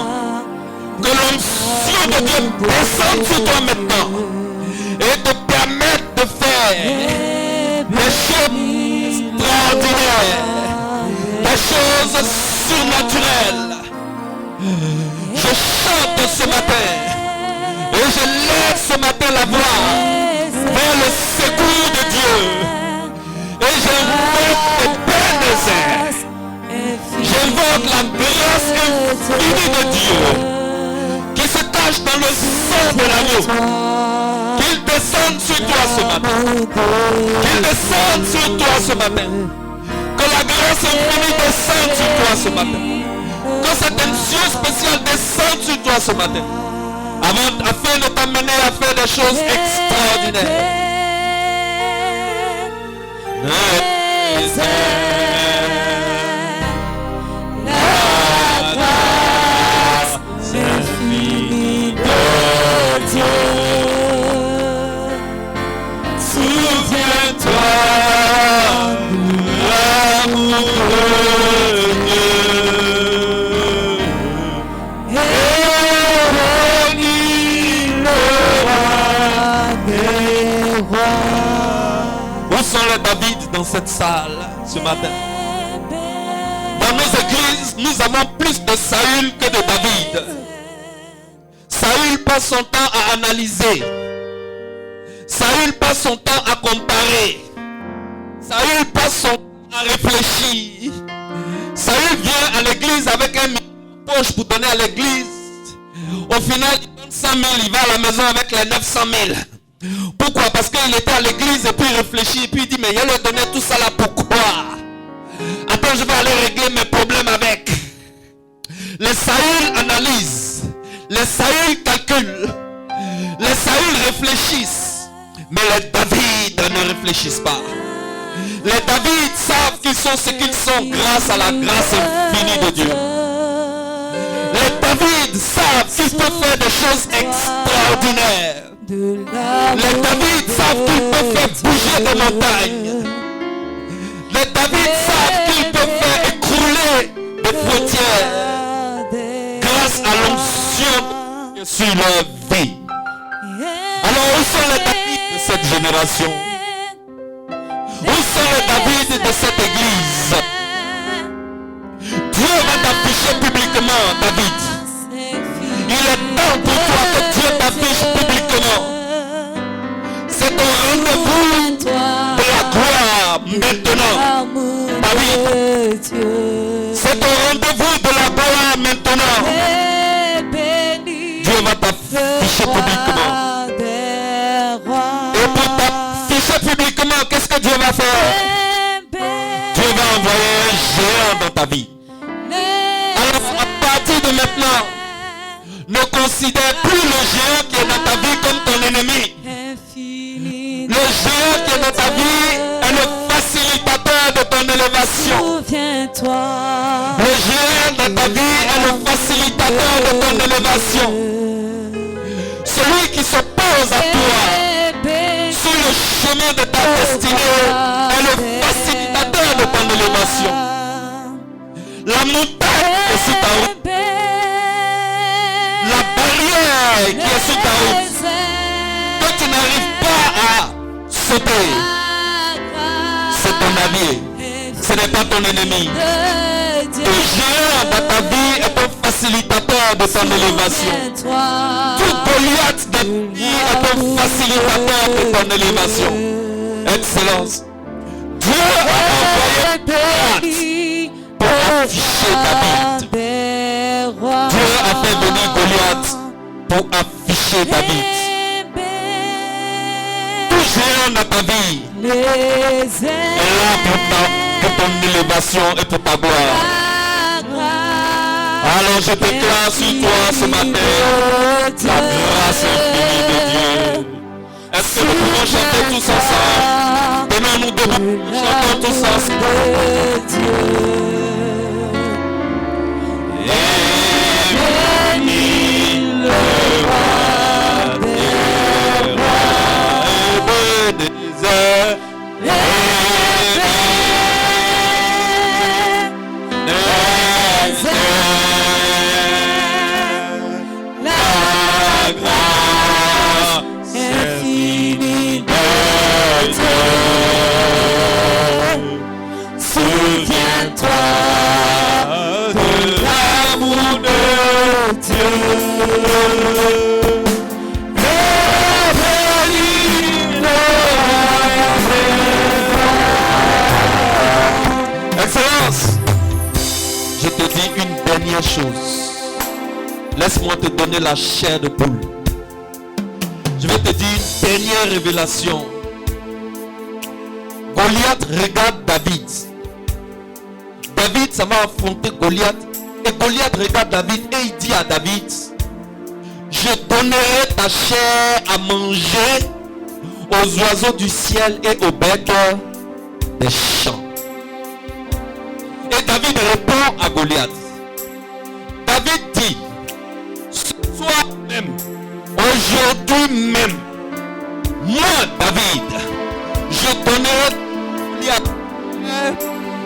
que l'onction de Dieu descende sur toi maintenant et te permette de faire des choses extraordinaires, des choses surnaturelles. Je chante ce matin et je lève ce matin la voix vers le secours de Dieu. Et j'invoque le Père. J'invoque la grâce infinie de Dieu qui se cache dans le sang de l'agneau. Qu'il descende sur toi ce matin. Qu'il descende sur toi ce matin. Que la grâce infinie descende sur toi ce matin. Que cette onction spéciale descende sur toi ce matin. Afin de t'amener à faire des choses extraordinaires. La grâce infinie de Dieu. Souviens-toi de l'amour de Dieu. Où sont les David dans cette salle ce matin? Dans nos églises, nous avons plus de Saül que de David. Saül passe son temps à analyser. Saül passe son temps à comparer. Saül passe son temps à réfléchir. Saül vient à l'église avec un million de poche pour donner à l'église. Au final, il donne 100 000, il va à la maison avec les 900 000. Pourquoi? Parce qu'il était à l'église et puis il réfléchit et puis il dit mais il leur donner tout ça là pourquoi? Attends, je vais aller régler mes problèmes avec. Les Saül analysent, les Saül calculent, les Saül réfléchissent, mais les David ne réfléchissent pas. Les David savent qu'ils sont ce qu'ils sont grâce à la grâce infinie de Dieu. Les David savent qu'ils peuvent faire des choses extraordinaires. Les David savent qu'ils peuvent faire bouger des montagnes. Les David savent qu'ils peuvent faire écrouler des frontières grâce à l'onction sur leur vie. Alors où sont les David de cette génération? Où sont les David de cette église? Dieu va t'afficher publiquement, David. Il est temps pour toi que Dieu t'affiche publiquement. C'est ton rendez-vous de la gloire maintenant, David. C'est ton rendez-vous de la gloire maintenant. Dieu va t'afficher publiquement. Et pour t'afficher publiquement, qu'est-ce que Dieu va faire? Dieu va envoyer un géant dans ta vie. Alors à partir de maintenant, ne considère plus le géant qui est dans ta vie comme ton ennemi. Le géant qui est dans ta vie est le facilitateur de ton élévation. Le géant dans ta vie est le facilitateur de ton élévation. Celui qui s'oppose à toi sur le chemin de ta destinée est le facilitateur de ton élévation. La montagne est sous ta route. La barrière qui est sous ta route, que tu n'arrives pas à sauter, c'est ton ami, ce n'est pas ton ennemi. Le géant dans ta vie est un facilitateur de ton élévation. Tout Goliath dans ta vie est un facilitateur de ton élévation. Excellence. Dieu a envoyé Goliath pour afficher David. Dieu a fait venir Goliath pour afficher David. Tout géant dans ta vie là pour ton élévation et pour ta gloire. Alors je déclare sur toi ce matin la grâce infinie de Dieu. Est-ce que nous pouvons chanter tous ensemble? Donnons-nous debout, chantons tous ensemble. Excellence, je te dis une dernière chose. Laisse-moi te donner la chair de poule. Je vais te dire une dernière révélation. Goliath regarde David. David, ça va affronter Goliath. Et Goliath regarde David et il dit à David, je donnerai ta chair à manger aux oiseaux du ciel et aux bêtes des champs. Et David répond à Goliath. David dit, ce soir même, aujourd'hui même, moi David, je donnerai Goliath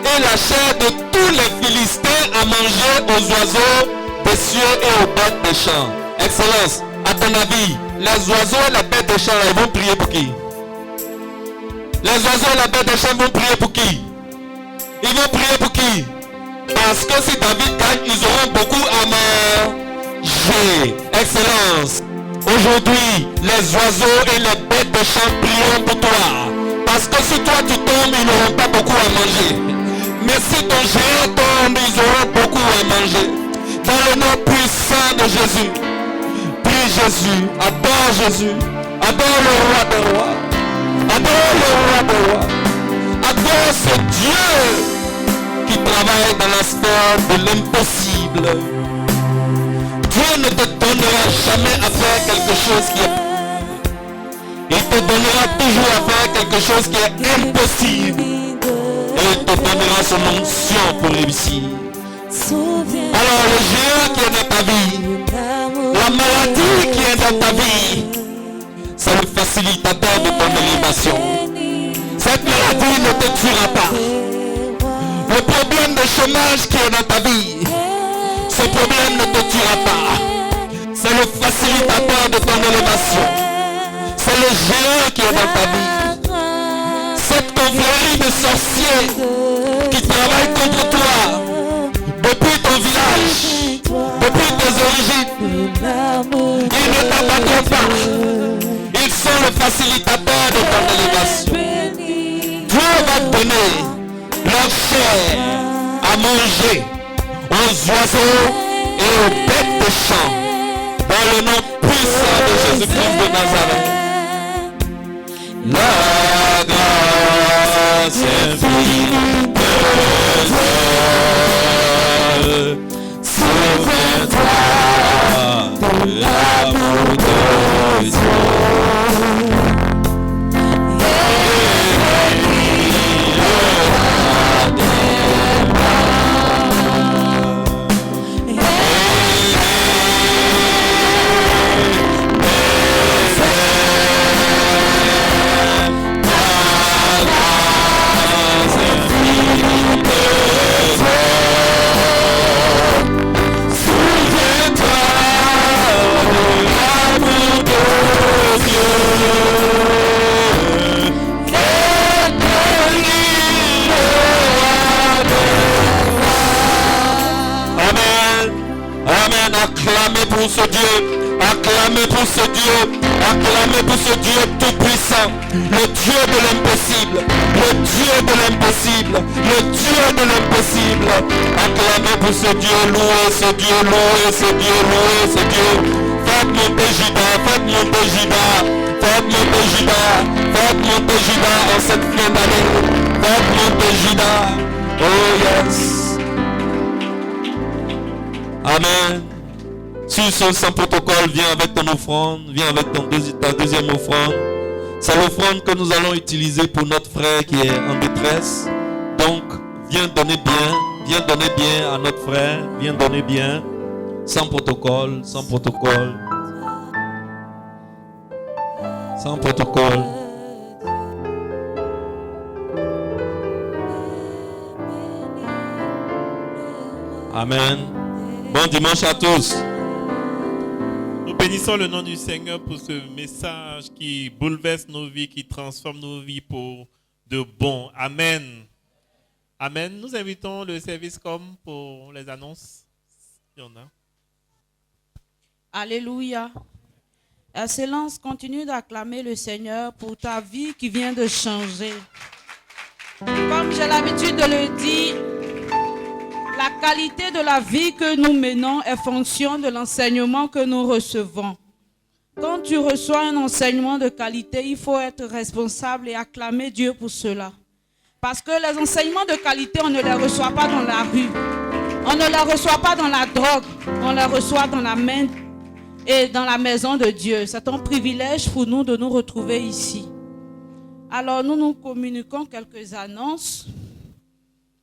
et la chair de tous les Philistins à manger aux oiseaux des cieux et aux bêtes des champs. Excellence, à ton avis, les oiseaux et les bêtes des champs, ils vont prier pour qui? Les oiseaux et les bêtes des champs vont prier pour qui? Ils vont prier pour qui? Parce que si David gagne, ils auront beaucoup à manger. Excellence, aujourd'hui, les oiseaux et les bêtes des champs prieront pour toi. Parce que si toi tu tombes, ils n'auront pas beaucoup à manger. Mais si ton géant tombe, ils auront beaucoup à manger. Dans le nom puissant de Jésus. Prie Jésus, adore Jésus. Adore le roi des rois. Adore le roi des rois. Adore ce Dieu qui travaille dans la sphère de l'impossible. Dieu ne te donnera jamais à faire quelque chose qui est... Il te donnera toujours à faire quelque chose qui est impossible. Et il te donnera son onction pour réussir. Alors le géant qui est dans ta vie, la maladie qui est dans ta vie, c'est le facilitateur de ton élévation. Cette maladie ne te tuera pas. Le problème de chômage qui est dans ta vie, ce problème ne te tuera pas. C'est le facilitateur de ton élévation. C'est le géant qui est dans ta vie. Cette confrérie de sorciers qui travaillent contre toi depuis ton village, depuis tes origines, ils ne t'abandonnent pas. Ils sont le facilitateur de ton élévation. Dieu va te donner leur chair à manger aux oiseaux et aux bêtes des champs dans le nom puissant de Jésus-Christ de Nazareth. La grâce infinie de Dieu, souviens-toi de l'amour de Dieu. Acclamez pour ce Dieu, acclamez pour ce Dieu, acclamez pour ce Dieu tout puissant, le Dieu de l'impossible, le Dieu de l'impossible, le Dieu de l'impossible. Acclamez pour ce Dieu, louez ce Dieu, louez ce Dieu, louez ce Dieu. Faites monter Judas, faites monter Judas, faites monter Judas, faites Faites monter Judas en cette fin d'année. Faites monter Judas. Oh yes. Amen. Sur ce sans protocole, viens avec ton offrande. Viens avec ta deuxième offrande. C'est l'offrande que nous allons utiliser pour notre frère qui est en détresse. Donc, viens donner bien. Viens donner bien à notre frère. Viens donner bien. Sans protocole. Sans protocole. Sans protocole. Amen. Bon dimanche à tous. Nous bénissons le nom du Seigneur pour ce message qui bouleverse nos vies, qui transforme nos vies pour de bon. Amen. Amen. Nous invitons le service comme pour les annonces. Il y en a. Alléluia. Excellence, continue d'acclamer le Seigneur pour ta vie qui vient de changer. Comme j'ai l'habitude de le dire, la qualité de la vie que nous menons est fonction de l'enseignement que nous recevons. Quand tu reçois un enseignement de qualité, il faut être responsable et acclamer Dieu pour cela. Parce que les enseignements de qualité, on ne les reçoit pas dans la rue. On ne les reçoit pas dans la drogue. On les reçoit dans la main et dans la maison de Dieu. C'est un privilège pour nous de nous retrouver ici. Alors nous communiquons quelques annonces.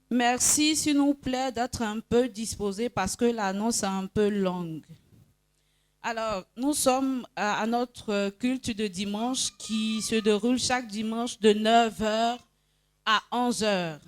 Merci, s'il nous plaît, d'être un peu disposés parce que l'annonce est un peu longue. Alors, nous sommes à notre culte de dimanche qui se déroule chaque dimanche de 9h à 11h.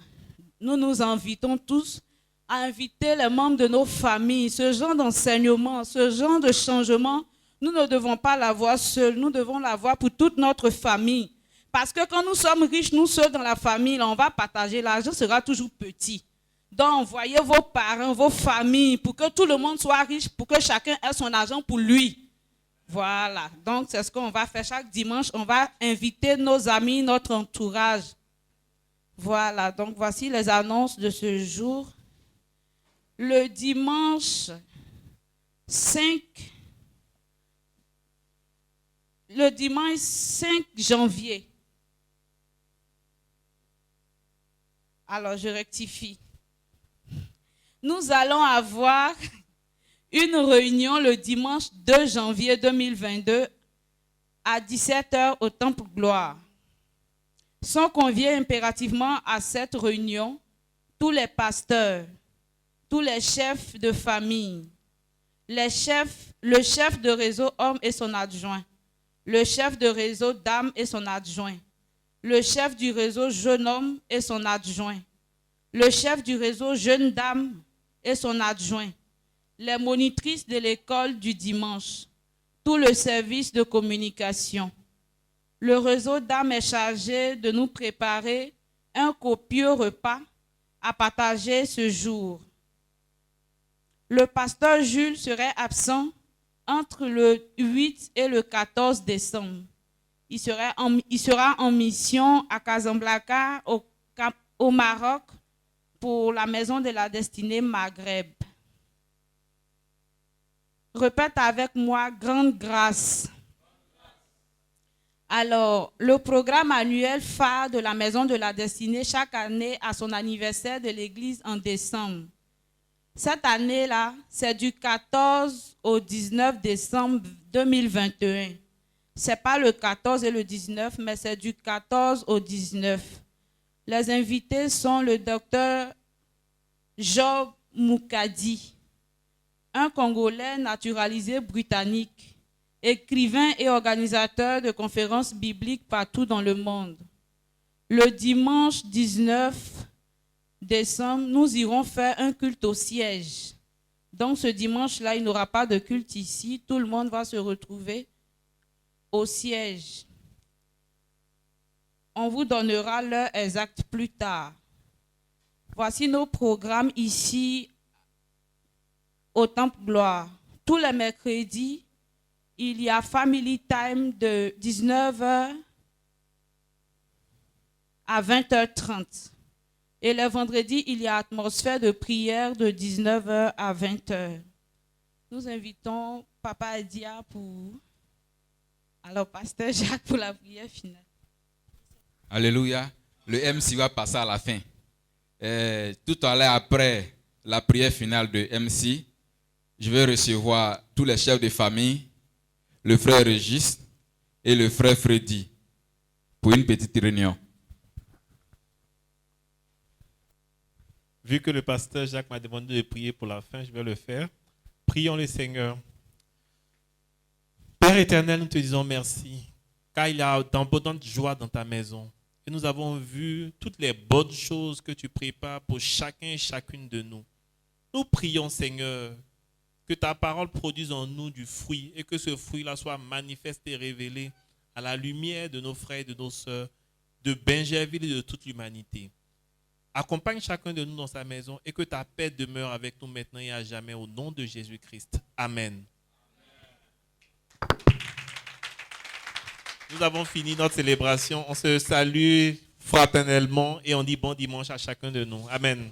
Nous nous invitons tous à inviter les membres de nos familles. Ce genre d'enseignement, ce genre de changement, nous ne devons pas l'avoir seul. Nous devons l'avoir pour toute notre famille. Parce que quand nous sommes riches, nous seuls dans la famille, là, on va partager. L'argent sera toujours petit. Donc, voyez vos parents, vos familles, pour que tout le monde soit riche, pour que chacun ait son argent pour lui. Voilà. Donc, c'est ce qu'on va faire chaque dimanche. On va inviter nos amis, notre entourage. Voilà. Donc, voici les annonces de ce jour. Le dimanche 5 janvier. Alors, je rectifie. Nous allons avoir une réunion le dimanche 2 janvier 2022 à 17h au Temple Gloire. Sont conviés impérativement à cette réunion tous les pasteurs, tous les chefs de famille, le chef de réseau homme et son adjoint, le chef de réseau dame et son adjoint, le chef du réseau jeune homme et son adjoint, le chef du réseau jeune dame et son adjoint, les monitrices de l'école du dimanche, tout le service de communication. Le réseau dames est chargé de nous préparer un copieux repas à partager ce jour. Le pasteur Jules serait absent entre le 8 et le 14 décembre. Il sera en mission à Casablanca, au Maroc, pour la Maison de la Destinée Maghreb. Répète avec moi, grande grâce. Alors, le programme annuel phare de la Maison de la Destinée, chaque année, a son anniversaire de l'Église en décembre. Cette année-là, c'est du 14 au 19 décembre 2021. Ce n'est pas le 14 et le 19, mais c'est du 14 au 19. Les invités sont le docteur Job Moukadi, un Congolais naturalisé britannique, écrivain et organisateur de conférences bibliques partout dans le monde. Le dimanche 19 décembre, nous irons faire un culte au siège. Donc ce dimanche-là, il n'y aura pas de culte ici. Tout le monde va se retrouver au siège. On vous donnera l'heure exacte plus tard. Voici nos programmes ici au Temple Gloire. Tous les mercredis, il y a Family Time de 19h à 20h30. Et le vendredi, il y a atmosphère de prière de 19h à 20h. Nous invitons Papa Adia pour... Alors, Pasteur Jacques pour la prière finale. Alléluia. Le MC va passer à la fin. Tout à l'heure, après la prière finale de MC, je vais recevoir tous les chefs de famille, le frère Régis et le frère Freddy pour une petite réunion. Vu que le pasteur Jacques m'a demandé de prier pour la fin, je vais le faire. Prions le Seigneur. Père éternel, nous te disons merci, car il y a d'abondantes joies dans ta maison. Et nous avons vu toutes les bonnes choses que tu prépares pour chacun et chacune de nous. Nous prions, Seigneur, que ta parole produise en nous du fruit et que ce fruit-là soit manifeste et révélé à la lumière de nos frères et de nos sœurs, de Bingerville et de toute l'humanité. Accompagne chacun de nous dans sa maison et que ta paix demeure avec nous maintenant et à jamais au nom de Jésus-Christ. Amen. Nous avons fini notre célébration. On se salue fraternellement et on dit bon dimanche à chacun de nous. Amen.